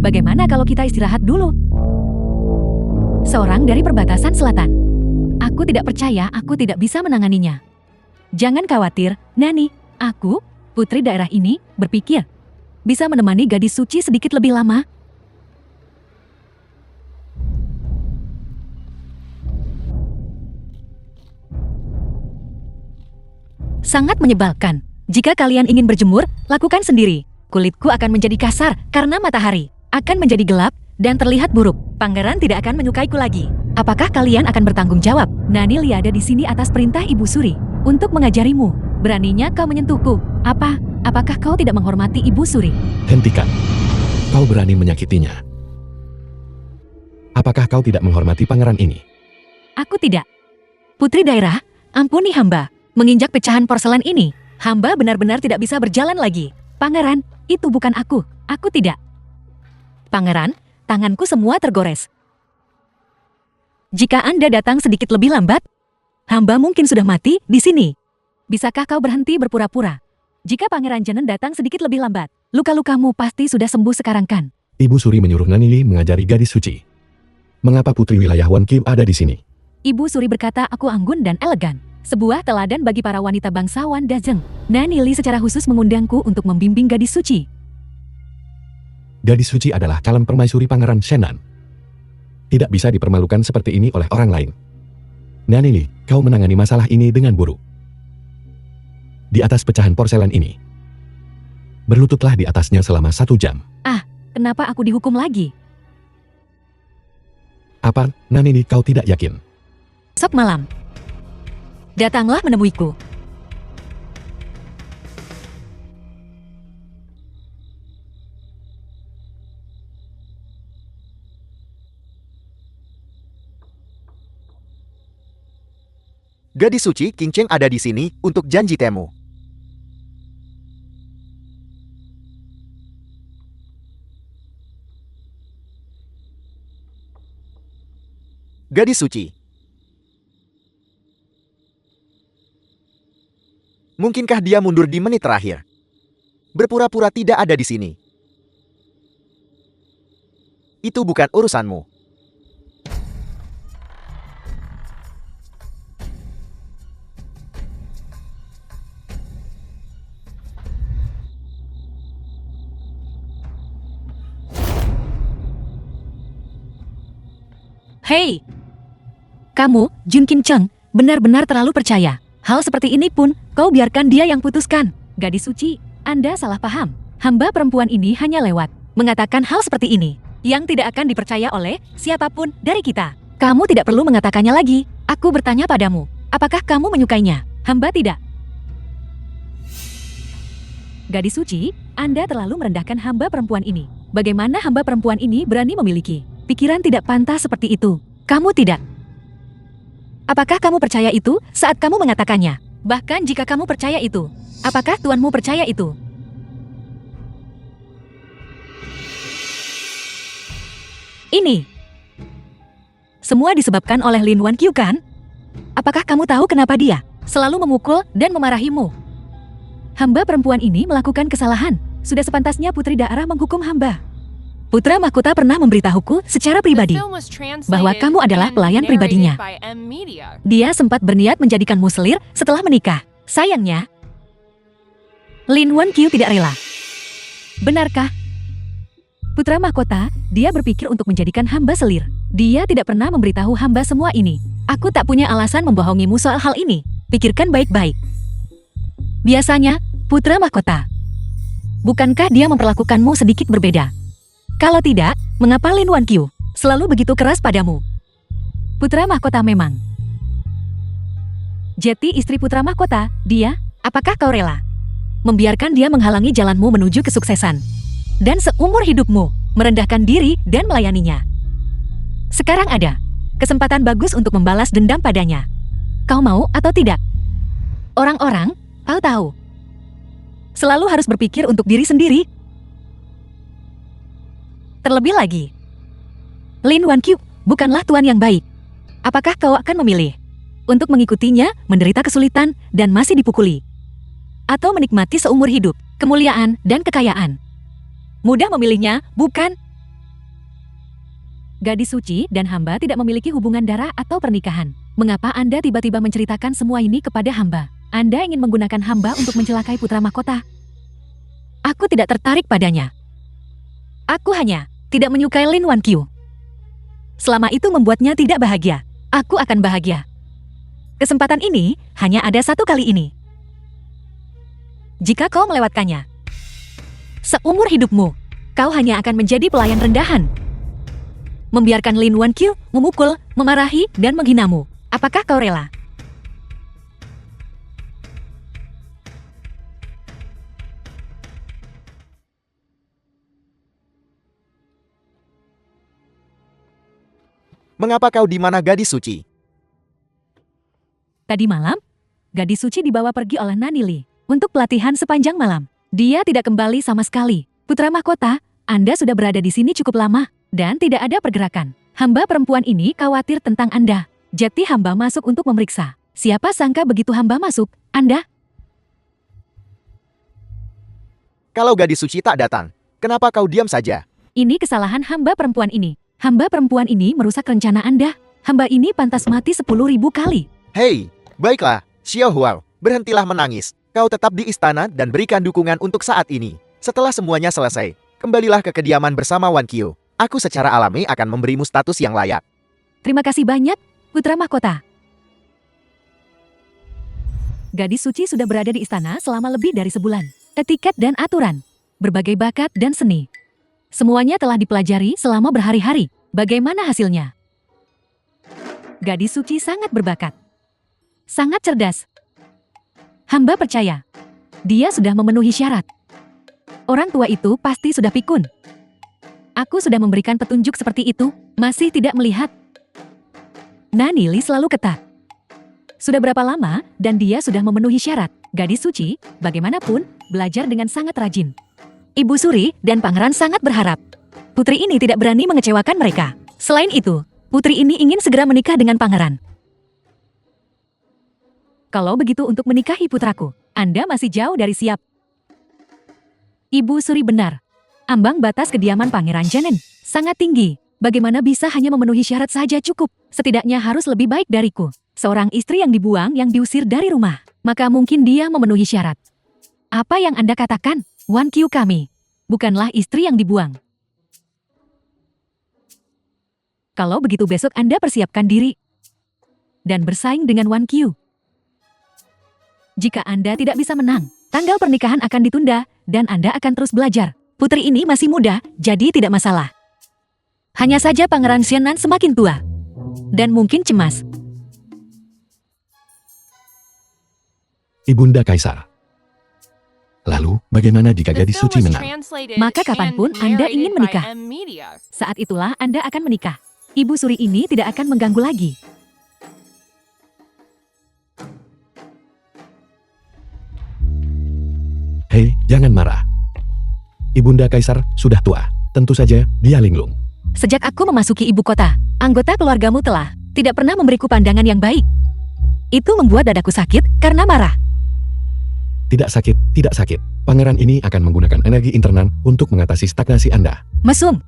Bagaimana kalau kita istirahat dulu? Seorang dari perbatasan selatan. Aku tidak percaya aku tidak bisa menanganinya. Jangan khawatir, Nani. Aku, putri daerah ini, berpikir bisa menemani gadis suci sedikit lebih lama. Sangat menyebalkan. Jika kalian ingin berjemur, lakukan sendiri. Kulitku akan menjadi kasar karena matahari akan menjadi gelap dan terlihat buruk. Pangeran tidak akan menyukaiku lagi. Apakah kalian akan bertanggung jawab? Nani ada di sini atas perintah Ibu Suri untuk mengajarimu. Beraninya kau menyentuhku. Apakah kau tidak menghormati Ibu Suri? Hentikan. Kau berani menyakitinya. Apakah kau tidak menghormati pangeran ini? Aku tidak. Putri daerah, ampuni hamba. Menginjak pecahan porselen ini, hamba benar-benar tidak bisa berjalan lagi. Pangeran, itu bukan aku. Aku tidak. Pangeran, tanganku semua tergores. Jika Anda datang sedikit lebih lambat, hamba mungkin sudah mati di sini. Bisakah kau berhenti berpura-pura? Jika Pangeran Jenen datang sedikit lebih lambat, luka-lukamu pasti sudah sembuh sekarang kan? Ibu Suri menyuruh Nanili mengajari gadis suci. Mengapa putri wilayah Won Kim ada di sini? Ibu Suri berkata aku anggun dan elegan. Sebuah teladan bagi para wanita bangsawan Dazeng. Nanili secara khusus mengundangku untuk membimbing gadis suci. Gadis suci adalah calon permaisuri Pangeran Shenan. Tidak bisa dipermalukan seperti ini oleh orang lain. Nanili, kau menangani masalah ini dengan buruk. Di atas pecahan porselen ini. Berlututlah di atasnya selama 1 jam. Kenapa aku dihukum lagi? Apa, Nanili, kau tidak yakin? Esok malam, datanglah menemuiku. Gadis suci King Cheng ada di sini untuk janji temu. Gadis suci. Mungkinkah dia mundur di menit terakhir? Berpura-pura tidak ada di sini. Itu bukan urusanmu. Hei! Kamu, Jun Kim Cheng, benar-benar terlalu percaya. Hal seperti ini pun, kau biarkan dia yang putuskan. Gadis suci, Anda salah paham. Hamba perempuan ini hanya lewat mengatakan hal seperti ini, yang tidak akan dipercaya oleh siapapun dari kita. Kamu tidak perlu mengatakannya lagi. Aku bertanya padamu, apakah kamu menyukainya? Hamba tidak. Gadis suci, Anda terlalu merendahkan hamba perempuan ini. Bagaimana hamba perempuan ini berani memiliki pikiran tidak pantas seperti itu? Kamu tidak. Apakah kamu percaya itu saat kamu mengatakannya? Bahkan jika kamu percaya itu, apakah tuanmu percaya itu? Ini semua disebabkan oleh Lin Wan Qiu kan? Apakah kamu tahu kenapa dia selalu memukul dan memarahimu? Hamba perempuan ini melakukan kesalahan. Sudah sepantasnya putri daerah menghukum hamba. Putra Mahkota pernah memberitahuku secara pribadi bahwa kamu adalah pelayan pribadinya. Dia sempat berniat menjadikanmu selir setelah menikah. Sayangnya, Lin Wan Qiu tidak rela. Benarkah? Putra Mahkota, dia berpikir untuk menjadikan hamba selir. Dia tidak pernah memberitahu hamba semua ini. Aku tak punya alasan membohongimu soal hal ini. Pikirkan baik-baik. Biasanya, Putra Mahkota, bukankah dia memperlakukanmu sedikit berbeda? Kalau tidak, mengapa Lin Wan Qiu selalu begitu keras padamu? Putra Mahkota memang. Jeti istri Putra Mahkota, dia, apakah kau rela membiarkan dia menghalangi jalanmu menuju kesuksesan? Dan seumur hidupmu, merendahkan diri dan melayaninya. Sekarang ada kesempatan bagus untuk membalas dendam padanya. Kau mau atau tidak? Orang-orang, kau tahu, selalu harus berpikir untuk diri sendiri. Terlebih lagi, Lin Wan Qiu bukanlah tuan yang baik. Apakah kau akan memilih untuk mengikutinya, menderita kesulitan, dan masih dipukuli? Atau menikmati seumur hidup, kemuliaan, dan kekayaan? Mudah memilihnya, bukan? Gadis suci dan hamba tidak memiliki hubungan darah atau pernikahan. Mengapa Anda tiba-tiba menceritakan semua ini kepada hamba? Anda ingin menggunakan hamba untuk mencelakai Putra Mahkota? Aku tidak tertarik padanya. Aku hanya tidak menyukai Lin Wan Qiu. Selama itu membuatnya tidak bahagia, aku akan bahagia. Kesempatan ini hanya ada satu kali ini. Jika kau melewatkannya, Seumur hidupmu, kau hanya akan menjadi pelayan rendahan. Membiarkan Lin Wankyu memukul, memarahi, dan menghinamu. Apakah kau rela? Mengapa kau di mana, gadis suci? Tadi malam, gadis suci dibawa pergi oleh Nanili untuk pelatihan sepanjang malam. Dia tidak kembali sama sekali. Putra mahkota, Anda sudah berada di sini cukup lama, dan tidak ada pergerakan. Hamba perempuan ini khawatir tentang Anda. Jadi hamba masuk untuk memeriksa. Siapa sangka begitu hamba masuk, Anda? Kalau gadis suci tak datang, kenapa kau diam saja? Ini kesalahan hamba perempuan ini. Hamba perempuan ini merusak rencana Anda. Hamba ini pantas mati 10.000 kali. Hei, baiklah, Xiao Huao, berhentilah menangis. Kau tetap di istana dan berikan dukungan untuk saat ini. Setelah semuanya selesai, kembalilah ke kediaman bersama Wan Qiu. Aku secara alami akan memberimu status yang layak. Terima kasih banyak, Putra Mahkota. Gadis suci sudah berada di istana selama lebih dari sebulan. Etiket dan aturan, berbagai bakat dan seni. Semuanya telah dipelajari selama berhari-hari. Bagaimana hasilnya? Gadis suci sangat berbakat. Sangat cerdas. Hamba percaya, dia sudah memenuhi syarat. Orang tua itu pasti sudah pikun. Aku sudah memberikan petunjuk seperti itu, masih tidak melihat. Nanili selalu ketat. Sudah berapa lama, dan dia sudah memenuhi syarat. Gadis suci, bagaimanapun, belajar dengan sangat rajin. Ibu Suri dan Pangeran sangat berharap. Putri ini tidak berani mengecewakan mereka. Selain itu, putri ini ingin segera menikah dengan Pangeran. Kalau begitu untuk menikahi putraku, Anda masih jauh dari siap. Ibu Suri benar. Ambang batas kediaman Pangeran Janen sangat tinggi. Bagaimana bisa hanya memenuhi syarat saja cukup? Setidaknya harus lebih baik dariku. Seorang istri yang dibuang, yang diusir dari rumah. Maka mungkin dia memenuhi syarat. Apa yang Anda katakan? Wan Qiu kami bukanlah istri yang dibuang. Kalau begitu besok Anda persiapkan diri dan bersaing dengan Wan Qiu. Jika Anda tidak bisa menang, tanggal pernikahan akan ditunda, dan Anda akan terus belajar. Putri ini masih muda, jadi tidak masalah. Hanya saja Pangeran Xianan semakin tua, dan mungkin cemas. Ibunda Kaisar. Lalu, bagaimana jika gadis suci menang? Maka kapanpun Anda ingin menikah, saat itulah Anda akan menikah. Ibu Suri ini tidak akan mengganggu lagi. Hei, jangan marah. Ibunda Kaisar sudah tua. Tentu saja, dia linglung. Sejak aku memasuki ibu kota, anggota keluargamu telah tidak pernah memberiku pandangan yang baik. Itu membuat dadaku sakit karena marah. Tidak sakit, tidak sakit. Pangeran ini akan menggunakan energi internal untuk mengatasi stagnasi Anda. Mesum,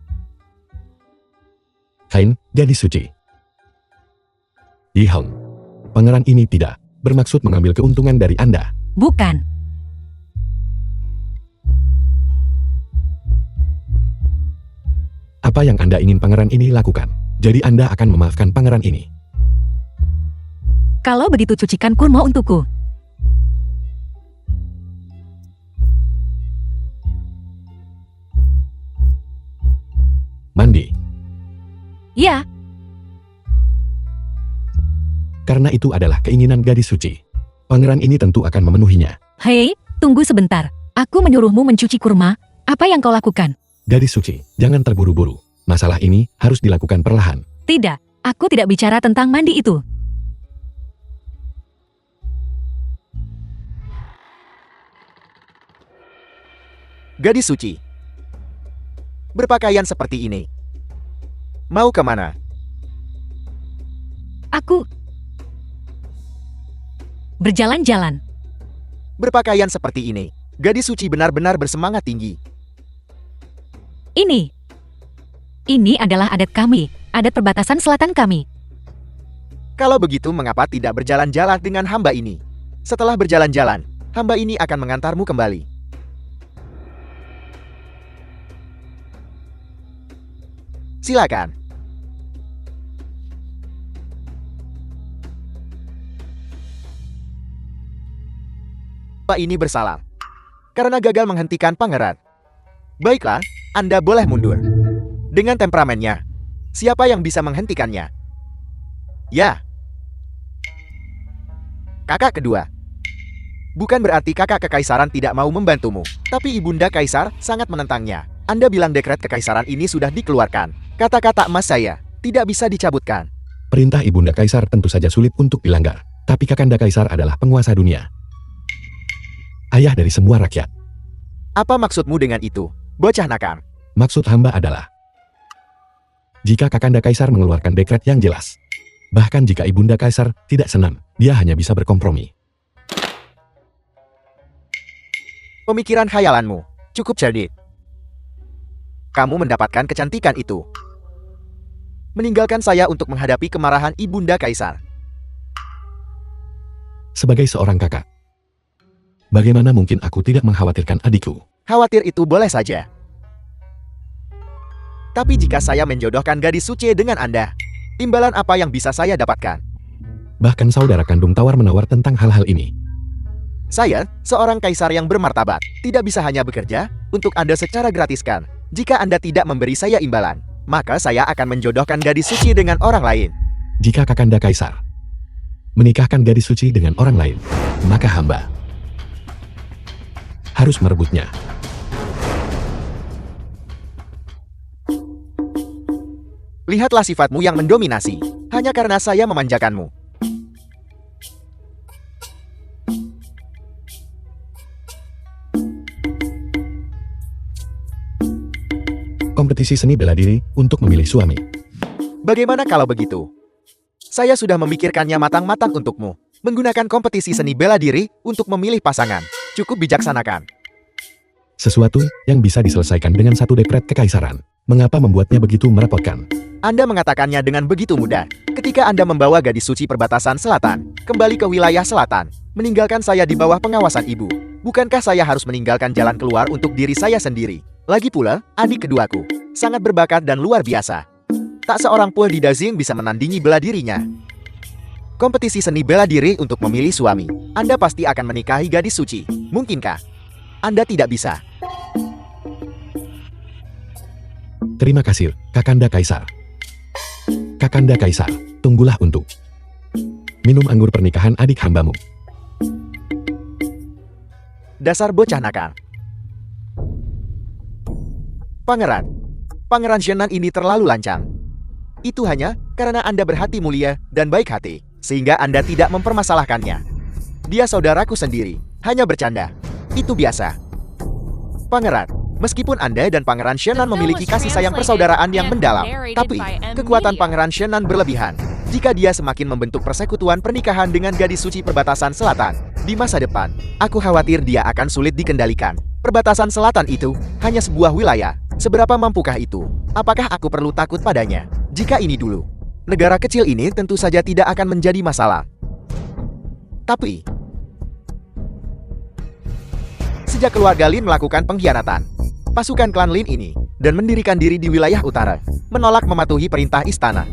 Kain, gadis suci. Yi Hong. Pangeran ini tidak bermaksud mengambil keuntungan dari Anda. bukan. Apa yang Anda ingin pangeran ini lakukan? Jadi Anda akan memaafkan pangeran ini. Kalau begitu cucikan kurma untukku. Mandi. Ya, Karena itu adalah keinginan gadis suci. Pangeran ini tentu akan memenuhinya. hei, tunggu sebentar. Aku menyuruhmu mencuci kurma. Apa yang kau lakukan? Gadis suci, jangan terburu-buru. Masalah ini harus dilakukan perlahan. Tidak, aku tidak bicara tentang mandi itu. Gadis suci, berpakaian seperti ini. Mau kemana? Aku berjalan-jalan. Berpakaian seperti ini. Gadis suci benar-benar bersemangat tinggi. Ini adalah adat kami, adat perbatasan selatan kami. Kalau begitu, mengapa tidak berjalan-jalan dengan hamba ini? Setelah berjalan-jalan, hamba ini akan mengantarmu kembali. Silakan. Hamba ini bersalah karena gagal menghentikan pangeran. Baiklah, Anda boleh mundur. Dengan temperamennya, siapa yang bisa menghentikannya? Ya. Kakak kedua. Bukan berarti kakak kekaisaran tidak mau membantumu, tapi ibunda kaisar sangat menentangnya. Anda bilang dekret kekaisaran ini sudah dikeluarkan. Kata-kata emas saya tidak bisa dicabutkan. Perintah ibunda kaisar tentu saja sulit untuk dilanggar. Tapi kakanda kaisar adalah penguasa dunia. Ayah dari semua rakyat. Apa maksudmu dengan itu, bocah nakal? Maksud hamba adalah, jika kakanda kaisar mengeluarkan dekret yang jelas, bahkan jika ibunda kaisar tidak senang, dia hanya bisa berkompromi. Pemikiran khayalanmu cukup cerdik. Kamu mendapatkan kecantikan itu, meninggalkan saya untuk menghadapi kemarahan ibunda kaisar. Sebagai seorang kakak, bagaimana mungkin aku tidak mengkhawatirkan adikku? Khawatir itu boleh saja. Tapi jika saya menjodohkan gadis suci dengan Anda, imbalan apa yang bisa saya dapatkan? Bahkan saudara kandung tawar-menawar tentang hal-hal ini. Saya, seorang kaisar yang bermartabat, tidak bisa hanya bekerja untuk Anda secara gratiskan. Jika Anda tidak memberi saya imbalan, maka saya akan menjodohkan gadis suci dengan orang lain. Jika kakanda kaisar menikahkan gadis suci dengan orang lain, maka hamba harus merebutnya. Lihatlah sifatmu yang mendominasi, hanya karena saya memanjakanmu. Kompetisi seni bela diri untuk memilih suami. Bagaimana kalau begitu? Saya sudah memikirkannya matang-matang untukmu. Menggunakan kompetisi seni bela diri untuk memilih pasangan. Cukup bijaksanakan. Sesuatu yang bisa diselesaikan dengan satu dekret kekaisaran. Mengapa membuatnya begitu merepotkan? Anda mengatakannya dengan begitu mudah. Ketika Anda membawa gadis suci perbatasan selatan, kembali ke wilayah selatan, meninggalkan saya di bawah pengawasan ibu. Bukankah saya harus meninggalkan jalan keluar untuk diri saya sendiri? Lagi pula, adik keduaku sangat berbakat dan luar biasa. Tak seorang pun di Dazing bisa menandingi bela dirinya. Kompetisi seni bela diri untuk memilih suami. Anda pasti akan menikahi gadis suci. Mungkinkah? Anda tidak bisa. Terima kasih, kakanda kaisar. Kakanda kaisar, tunggulah untuk minum anggur pernikahan adik hambamu. Dasar bocah nakal. Pangeran Shenan ini terlalu lancang. Itu hanya karena Anda berhati mulia dan baik hati, sehingga Anda tidak mempermasalahkannya. Dia saudaraku sendiri, hanya bercanda. Itu biasa. Pangeran, meskipun Anda dan Pangeran Shenan memiliki kasih sayang persaudaraan yang mendalam, tapi kekuatan Pangeran Shenan berlebihan. Jika dia semakin membentuk persekutuan pernikahan dengan gadis suci perbatasan selatan, di masa depan, aku khawatir dia akan sulit dikendalikan. Perbatasan selatan itu hanya sebuah wilayah. Seberapa mampukah itu? Apakah aku perlu takut padanya? Jika ini dulu, negara kecil ini tentu saja tidak akan menjadi masalah. Tapi, sejak keluarga Lin melakukan pengkhianatan, pasukan klan Lin ini, dan mendirikan diri di wilayah utara, menolak mematuhi perintah istana.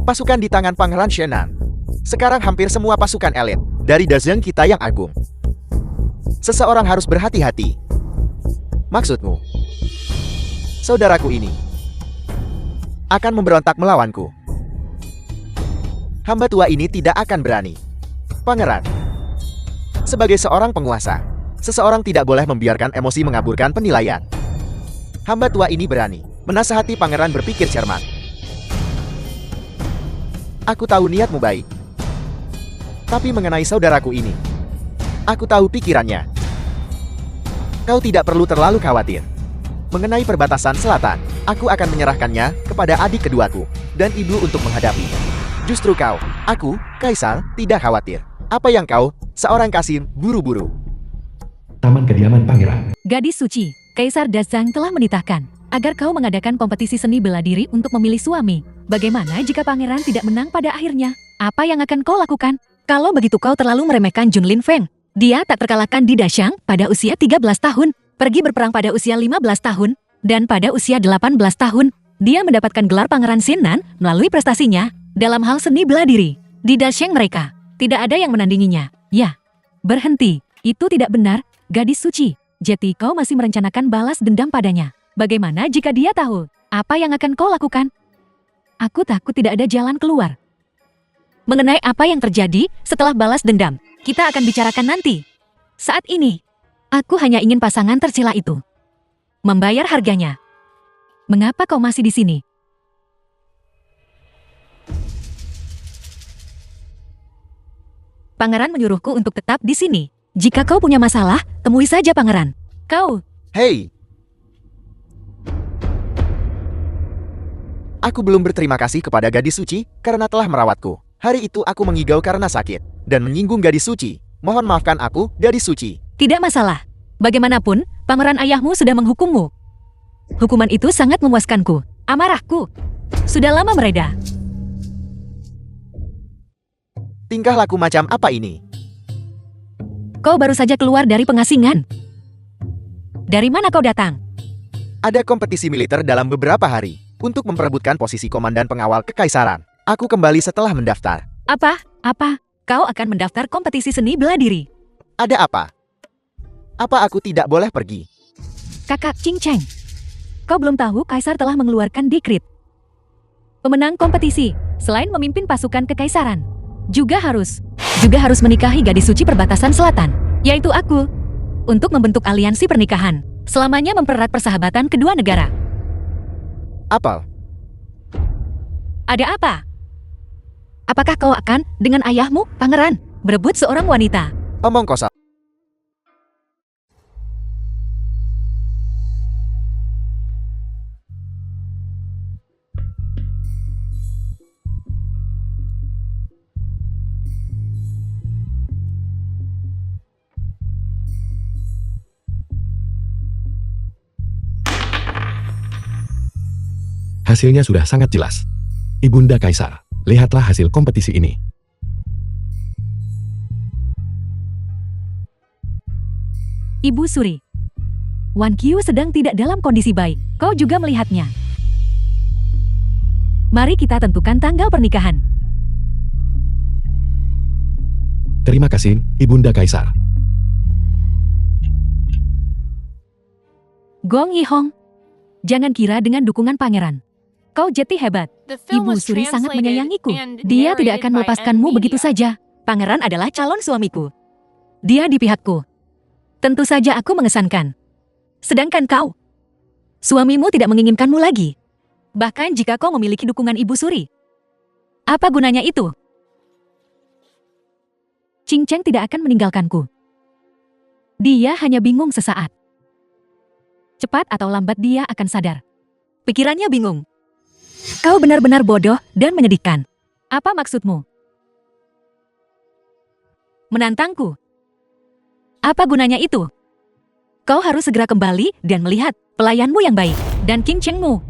Pasukan di tangan Pangeran Shenan. Sekarang hampir semua pasukan elit dari Dazeng kita yang agung. Seseorang harus berhati-hati. Maksudmu, saudaraku ini akan memberontak melawanku? Hamba tua ini tidak akan berani. Pangeran, sebagai seorang penguasa, seseorang tidak boleh membiarkan emosi mengaburkan penilaian. Hamba tua ini berani menasihati pangeran berpikir cermat. Aku tahu niatmu baik. Tapi mengenai saudaraku ini, aku tahu pikirannya. Kau tidak perlu terlalu khawatir. Mengenai perbatasan selatan, aku akan menyerahkannya kepada adik keduaku dan ibu untuk menghadapi. Justru kau, aku, Kaisar, tidak khawatir. Apa yang kau, seorang Kasim, buru-buru? Taman kediaman pangeran. Gadis suci, Kaisar Dazang telah menitahkan agar kau mengadakan kompetisi seni bela diri untuk memilih suami. Bagaimana jika pangeran tidak menang pada akhirnya? Apa yang akan kau lakukan? Kalau begitu kau terlalu meremehkan Junlin Feng. Dia tak terkalahkan di Dashang pada usia 13 tahun, pergi berperang pada usia 15 tahun, dan pada usia 18 tahun, dia mendapatkan gelar Pangeran Shenan melalui prestasinya dalam hal seni bela diri. Di Dashang mereka, tidak ada yang menandinginya. Ya, berhenti. Itu tidak benar, gadis suci. Jadi kau masih merencanakan balas dendam padanya. Bagaimana jika dia tahu apa yang akan kau lakukan? Aku takut tidak ada jalan keluar. Mengenai apa yang terjadi setelah balas dendam, kita akan bicarakan nanti. Saat ini, aku hanya ingin pasangan tercela itu membayar harganya. Mengapa kau masih di sini? Pangeran menyuruhku untuk tetap di sini. Jika kau punya masalah, temui saja pangeran. Kau, Hei! Aku belum berterima kasih kepada gadis suci karena telah merawatku. Hari itu aku mengigau karena sakit dan menyinggung gadis suci. Mohon maafkan aku, gadis suci. tidak masalah. Bagaimanapun, pangeran ayahmu sudah menghukummu. Hukuman itu sangat memuaskanku. Amarahku sudah lama mereda. Tingkah laku macam apa ini? Kau baru saja keluar dari pengasingan. Dari mana kau datang? Ada kompetisi militer dalam beberapa hari untuk memperebutkan posisi komandan pengawal kekaisaran. Aku kembali setelah mendaftar. Apa? Kau akan mendaftar kompetisi seni bela diri? Ada apa? Apa aku tidak boleh pergi? Kakak Ching Cheng, kau belum tahu Kaisar telah mengeluarkan dekrit. Pemenang kompetisi, selain memimpin pasukan kekaisaran, juga harus menikahi gadis suci perbatasan selatan, yaitu aku, untuk membentuk aliansi pernikahan, selamanya mempererat persahabatan kedua negara. Apel, Ada apa? Apakah kau akan, dengan ayahmu, pangeran, berebut seorang wanita? omong kosong. Hasilnya sudah sangat jelas. Ibunda Kaisar, lihatlah hasil kompetisi ini. Ibu Suri, Wan Qiu sedang tidak dalam kondisi baik. Kau juga melihatnya. Mari kita tentukan tanggal pernikahan. Terima kasih, Ibunda Kaisar. Gong Yihong, jangan kira dengan dukungan pangeran kau jadi hebat. Ibu Suri sangat menyayangiku. Dia tidak akan melepaskanmu begitu saja. Pangeran adalah calon suamiku. Dia di pihakku. Tentu saja aku mengesankan. Sedangkan kau, suamimu tidak menginginkanmu lagi. Bahkan jika kau memiliki dukungan Ibu Suri, apa gunanya itu? Ching Cheng tidak akan meninggalkanku. Dia hanya bingung sesaat. Cepat atau lambat dia akan sadar. Pikirannya bingung. Kau benar-benar bodoh dan menyedihkan. Apa maksudmu? Menantangku? Apa gunanya itu? Kau harus segera kembali dan melihat pelayanmu yang baik dan King Chengmu.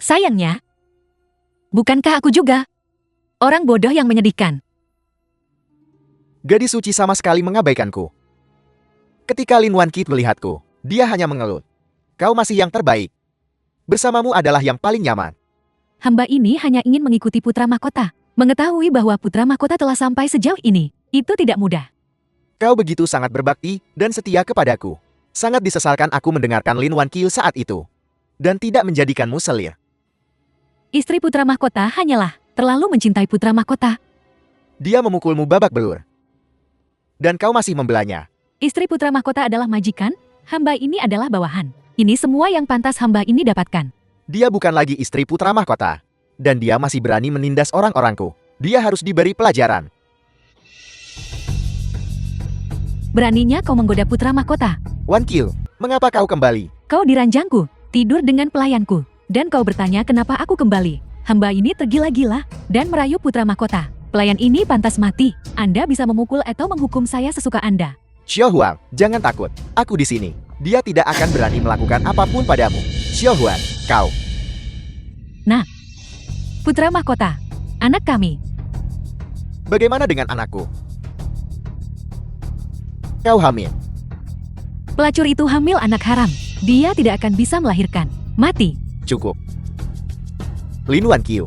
Sayangnya, bukankah aku juga orang bodoh yang menyedihkan? Gadis suci sama sekali mengabaikanku. Ketika Lin Wan Qi melihatku, dia hanya mengeluh. Kau masih yang terbaik. Bersamamu adalah yang paling nyaman. Hamba ini hanya ingin mengikuti putra mahkota. Mengetahui bahwa putra mahkota telah sampai sejauh ini, itu tidak mudah. Kau begitu sangat berbakti dan setia kepadaku. Sangat disesalkan aku mendengarkan Lin Wan Qi saat itu. Dan tidak menjadikanmu selir. Istri putra mahkota hanyalah terlalu mencintai putra mahkota. Dia memukulmu babak belur. Dan kau masih membelanya. Istri putra mahkota adalah majikan, hamba ini adalah bawahan. Ini semua yang pantas hamba ini dapatkan. Dia bukan lagi istri putra mahkota. Dan dia masih berani menindas orang-orangku. Dia harus diberi pelajaran. Beraninya kau menggoda putra mahkota. Wan Qi, mengapa kau kembali? Kau di ranjangku, tidur dengan pelayanku. Dan kau bertanya kenapa aku kembali. Hamba ini tergila-gila dan merayu putra mahkota. Pelayan ini pantas mati. Anda bisa memukul atau menghukum saya sesuka Anda. Xiao Huang, jangan takut. Aku di sini. Dia tidak akan berani melakukan apapun padamu. Xiao Huang, kau. Nah, putra mahkota, anak kami. Bagaimana dengan anakku? Kau hamil. Pelacur itu hamil anak haram. Dia tidak akan bisa melahirkan. Mati. Cukup. Lin Wan Qi,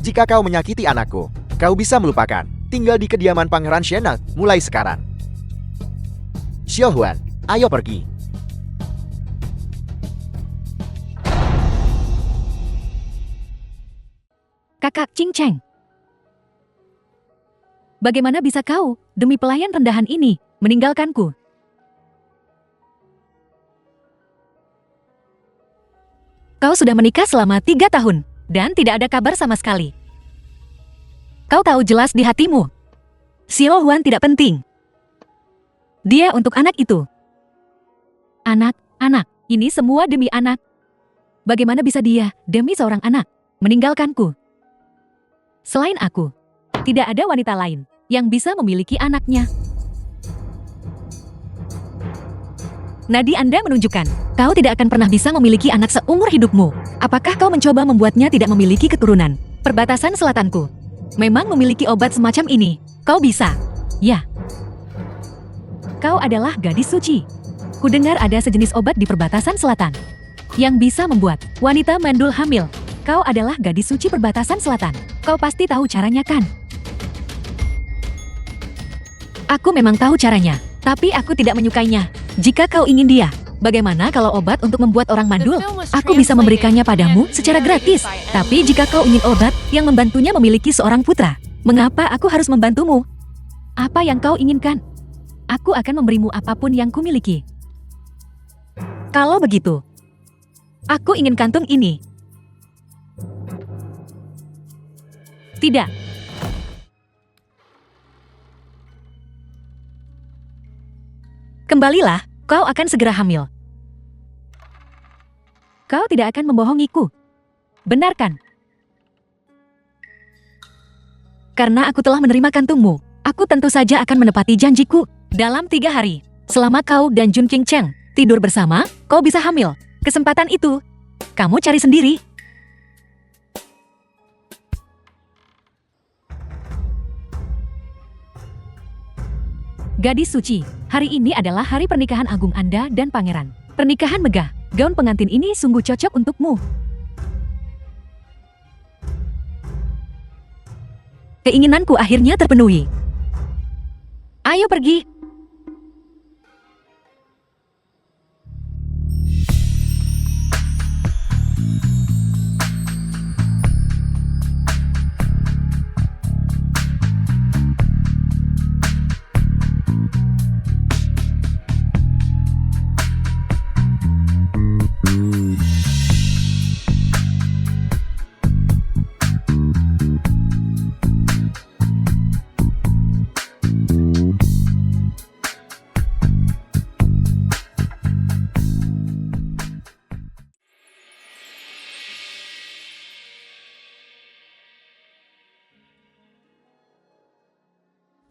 jika kau menyakiti anakku, kau bisa melupakan. tinggal di kediaman Pangeran Shennan mulai sekarang. Xiaohuan, ayo pergi. Kakak Ching Cheng. Bagaimana bisa kau, demi pelayan rendahan ini, meninggalkanku? Kau sudah menikah selama 3 tahun, dan tidak ada kabar sama sekali. Kau tahu jelas di hatimu, Xiaohuan tidak penting. Dia untuk anak itu. Anak, ini semua demi anak. Bagaimana bisa dia, demi seorang anak, meninggalkanku? Selain aku, tidak ada wanita lain yang bisa memiliki anaknya. Nadi Anda menunjukkan, kau tidak akan pernah bisa memiliki anak seumur hidupmu. Apakah kau mencoba membuatnya tidak memiliki keturunan? Perbatasan selatanku memang memiliki obat semacam ini. Kau bisa. Ya. Kau adalah gadis suci. Kudengar ada sejenis obat di perbatasan selatan yang bisa membuat wanita mandul hamil. Kau adalah gadis suci perbatasan selatan. Kau pasti tahu caranya, kan? Aku memang tahu caranya, tapi aku tidak menyukainya. Jika kau ingin dia, bagaimana kalau obat untuk membuat orang mandul? Aku bisa memberikannya padamu secara gratis. Tapi jika kau ingin obat yang membantunya memiliki seorang putra, mengapa aku harus membantumu? Apa yang kau inginkan? Aku akan memberimu apapun yang kumiliki. Kalau begitu, aku ingin kantung ini. Tidak. Kembalilah, kau akan segera hamil. Kau tidak akan membohongiku. Benar kan? Karena aku telah menerima kantungmu, aku tentu saja akan menepati janjiku. Dalam 3 hari, selama kau dan Jun King Cheng tidur bersama, kau bisa hamil. Kesempatan itu, kamu cari sendiri. Gadis suci, hari ini adalah hari pernikahan agung Anda dan pangeran. Pernikahan megah, gaun pengantin ini sungguh cocok untukmu. Keinginanku akhirnya terpenuhi. Ayo pergi.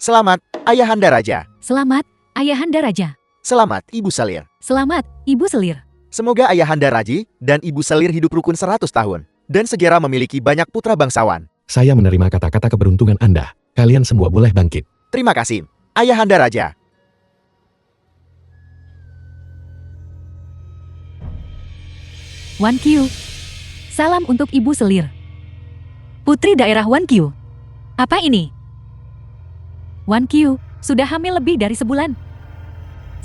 Selamat, Ayahanda Raja. Selamat, Ayahanda Raja. Selamat, Ibu Selir. Selamat, Ibu Selir. Semoga Ayahanda Raji dan Ibu Selir hidup rukun 100 tahun dan segera memiliki banyak putra bangsawan. Saya menerima kata-kata keberuntungan Anda. Kalian semua boleh bangkit. Terima kasih, Ayahanda Raja. Wan Qiu. Salam untuk Ibu Selir. Putri daerah Wan Qiu. Apa ini? Wan Qiu sudah hamil lebih dari sebulan.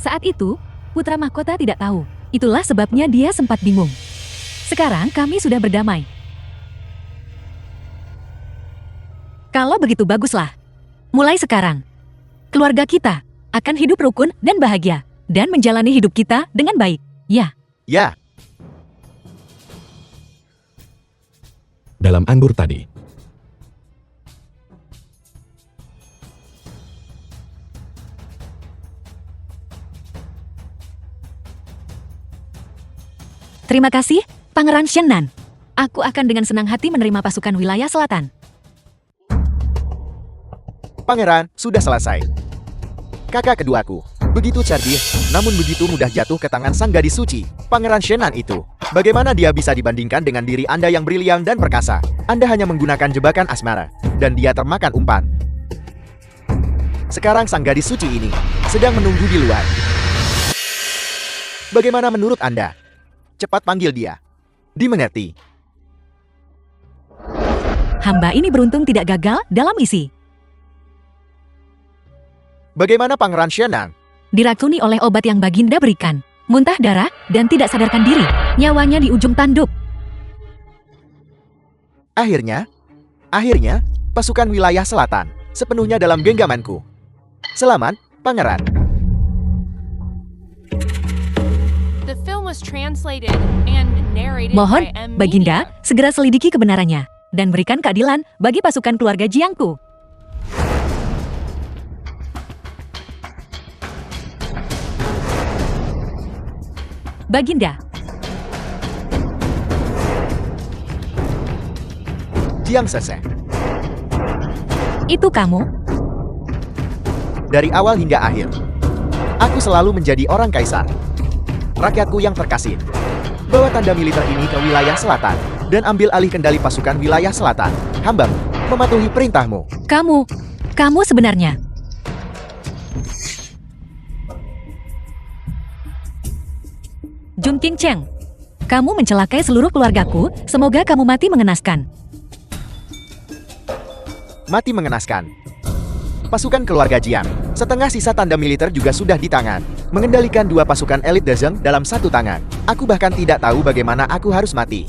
Saat itu, putra mahkota tidak tahu. Itulah sebabnya dia sempat bingung. Sekarang kami sudah berdamai. Kalau begitu baguslah. Mulai sekarang, keluarga kita akan hidup rukun dan bahagia dan menjalani hidup kita dengan baik. Ya. Ya. Dalam anggur tadi, Terima kasih, Pangeran Shennan. Aku akan dengan senang hati menerima pasukan wilayah selatan. Pangeran, sudah selesai. Kakak keduaku, begitu cerdik, namun begitu mudah jatuh ke tangan sang gadis suci, Pangeran Shennan itu. Bagaimana dia bisa dibandingkan dengan diri Anda yang brilian dan perkasa? Anda hanya menggunakan jebakan asmara, dan dia termakan umpan. Sekarang sang gadis suci ini sedang menunggu di luar. Bagaimana menurut Anda? Cepat panggil dia. Dimengerti. Hamba ini beruntung tidak gagal dalam misi. Bagaimana Pangeran Shenang? Diracuni oleh obat yang Baginda berikan. Muntah darah dan tidak sadarkan diri. Nyawanya di ujung tanduk. Akhirnya, pasukan wilayah selatan sepenuhnya dalam genggamanku. Selamat, Pangeran. Mohon, Baginda, segera selidiki kebenarannya dan berikan keadilan bagi pasukan keluarga Jiangku. Baginda, Jiang Sese, itu kamu? dari awal hingga akhir, aku selalu menjadi orang kaisar. Rakyatku yang terkasih, bawa tanda militer ini ke wilayah selatan dan ambil alih kendali pasukan wilayah selatan. Hambamu mematuhi perintahmu. Kamu sebenarnya. Jun Qingcheng, kamu mencelakai seluruh keluargaku, semoga kamu mati mengenaskan. Mati mengenaskan. Pasukan keluarga Jiang, setengah sisa tanda militer juga sudah di tangan. Mengendalikan 2 pasukan elit Dezheng dalam 1 tangan. Aku bahkan tidak tahu bagaimana aku harus mati.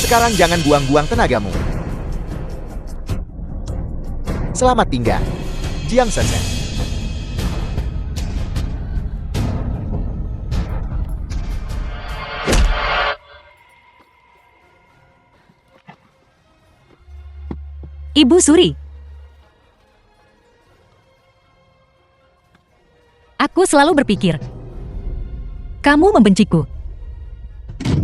Sekarang jangan buang-buang tenagamu. Selamat tinggal, Jiang Sese. Ibu Suri. Aku selalu berpikir, kamu membenciku.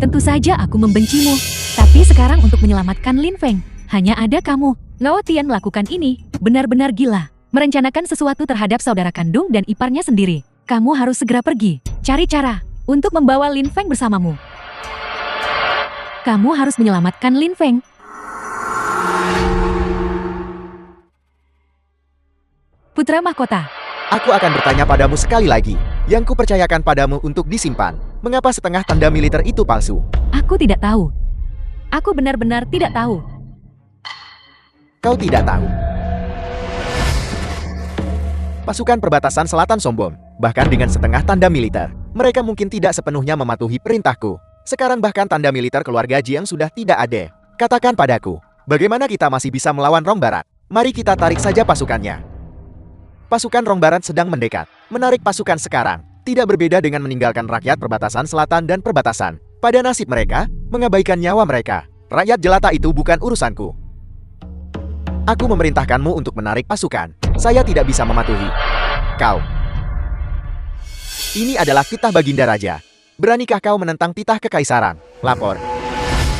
Tentu saja aku membencimu, tapi sekarang untuk menyelamatkan Lin Feng, hanya ada kamu. Ngao Tian melakukan ini, benar-benar gila. Merencanakan sesuatu terhadap saudara kandung dan iparnya sendiri. Kamu harus segera pergi, cari cara untuk membawa Lin Feng bersamamu. Kamu harus menyelamatkan Lin Feng. Putra mahkota. Aku akan bertanya padamu sekali lagi. Yang kupercayakan padamu untuk disimpan. Mengapa setengah tanda militer itu palsu? Aku tidak tahu. Aku benar-benar tidak tahu. Kau tidak tahu. Pasukan perbatasan selatan sombong, bahkan dengan setengah tanda militer. Mereka mungkin tidak sepenuhnya mematuhi perintahku. Sekarang bahkan tanda militer keluarga Jiang sudah tidak ada. Katakan padaku, bagaimana kita masih bisa melawan Rong Barat? Mari kita tarik saja pasukannya. Pasukan Rong Barat sedang mendekat. Menarik pasukan sekarang tidak berbeda dengan meninggalkan rakyat perbatasan selatan dan perbatasan. Pada nasib mereka, mengabaikan nyawa mereka. Rakyat jelata itu bukan urusanku. Aku memerintahkanmu untuk menarik pasukan. Saya tidak bisa mematuhi. Kau. Ini adalah titah Baginda Raja. Beranikah kau menentang titah kekaisaran? Lapor.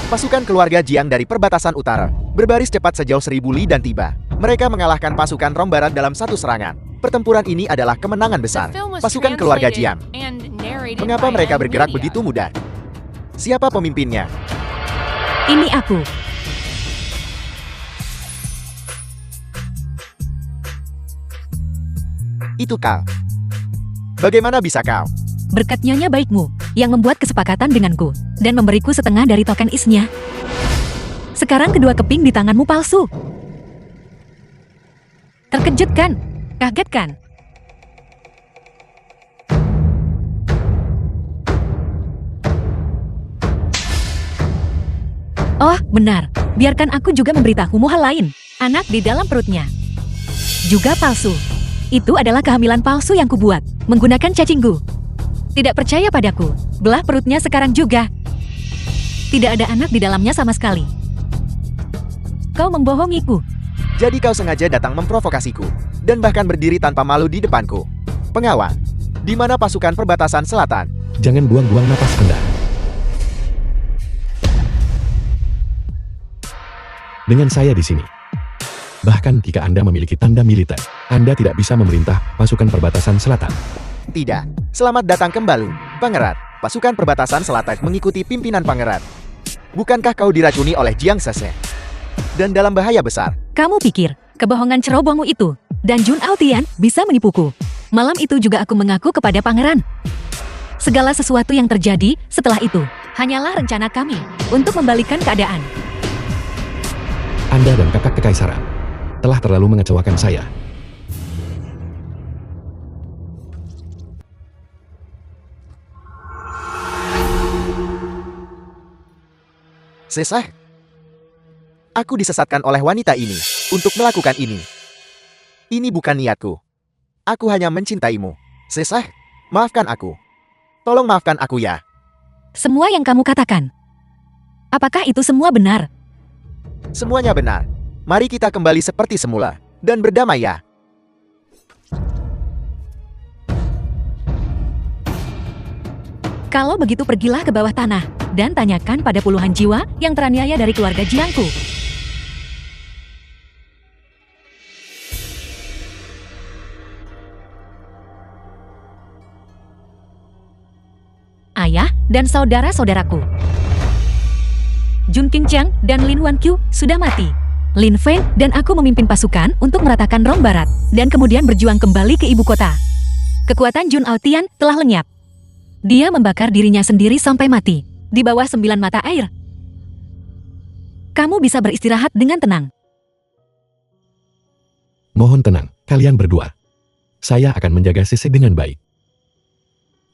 Pasukan keluarga Jiang dari perbatasan utara berbaris cepat sejauh 1000 li dan tiba. Mereka mengalahkan pasukan Rong Barat dalam 1 serangan. Pertempuran ini adalah kemenangan besar. Pasukan keluarga Jiang. Mengapa mereka bergerak begitu mudah? Siapa pemimpinnya? Ini aku. Itu kau. Bagaimana bisa kau? Berkat nyonya baikmu, yang membuat kesepakatan denganku, dan memberiku setengah dari token isnya. Sekarang kedua keping di tanganmu palsu. Terkejut kan? Kaget kan? Oh, benar. Biarkan aku juga memberitahumu hal lain. Anak di dalam perutnya juga palsu. Itu adalah kehamilan palsu yang kubuat, menggunakan cacinggu. Tidak percaya padaku, belah perutnya sekarang juga. Tidak ada anak di dalamnya sama sekali. Kau membohongiku. Jadi kau sengaja datang memprovokasiku, dan bahkan berdiri tanpa malu di depanku. Pengawal, di mana pasukan perbatasan selatan? Jangan buang-buang napas Anda. Dengan saya di sini. Bahkan jika Anda memiliki tanda militer, Anda tidak bisa memerintah pasukan perbatasan selatan. Tidak. Selamat datang kembali, Pangeran. Pasukan perbatasan selatan mengikuti pimpinan Pangeran. Bukankah kau diracuni oleh Jiang Sese? Dan dalam bahaya besar. Kamu pikir, kebohongan cerobongmu itu, dan Jun Aotian bisa menipuku. Malam itu juga aku mengaku kepada Pangeran. Segala sesuatu yang terjadi setelah itu, hanyalah rencana kami untuk membalikan keadaan. Anda dan kakak kekaisaran telah terlalu mengecewakan saya. Sesah. Aku disesatkan oleh wanita ini untuk melakukan ini. Ini bukan niatku. Aku hanya mencintaimu. Sesah, maafkan aku. Tolong maafkan aku ya. Semua yang kamu katakan. Apakah itu semua benar? Semuanya benar. Mari kita kembali seperti semula dan berdamai ya. Kalau begitu pergilah ke bawah tanah dan tanyakan pada puluhan jiwa yang teraniaya dari keluarga Jiangku. Ayah dan saudara-saudaraku. Jun Qingqiang dan Lin Wanqiu sudah mati. Lin Feng dan aku memimpin pasukan untuk meratakan Rong Barat dan kemudian berjuang kembali ke ibu kota. Kekuatan Jun Aotian telah lenyap. Dia membakar dirinya sendiri sampai mati di bawah 9 mata air. Kamu bisa beristirahat dengan tenang. Mohon tenang, kalian berdua. Saya akan menjaga Sese dengan baik.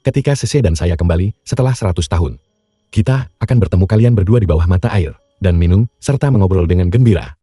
Ketika Sese dan saya kembali setelah 100 tahun, kita akan bertemu kalian berdua di bawah mata air dan minum serta mengobrol dengan gembira.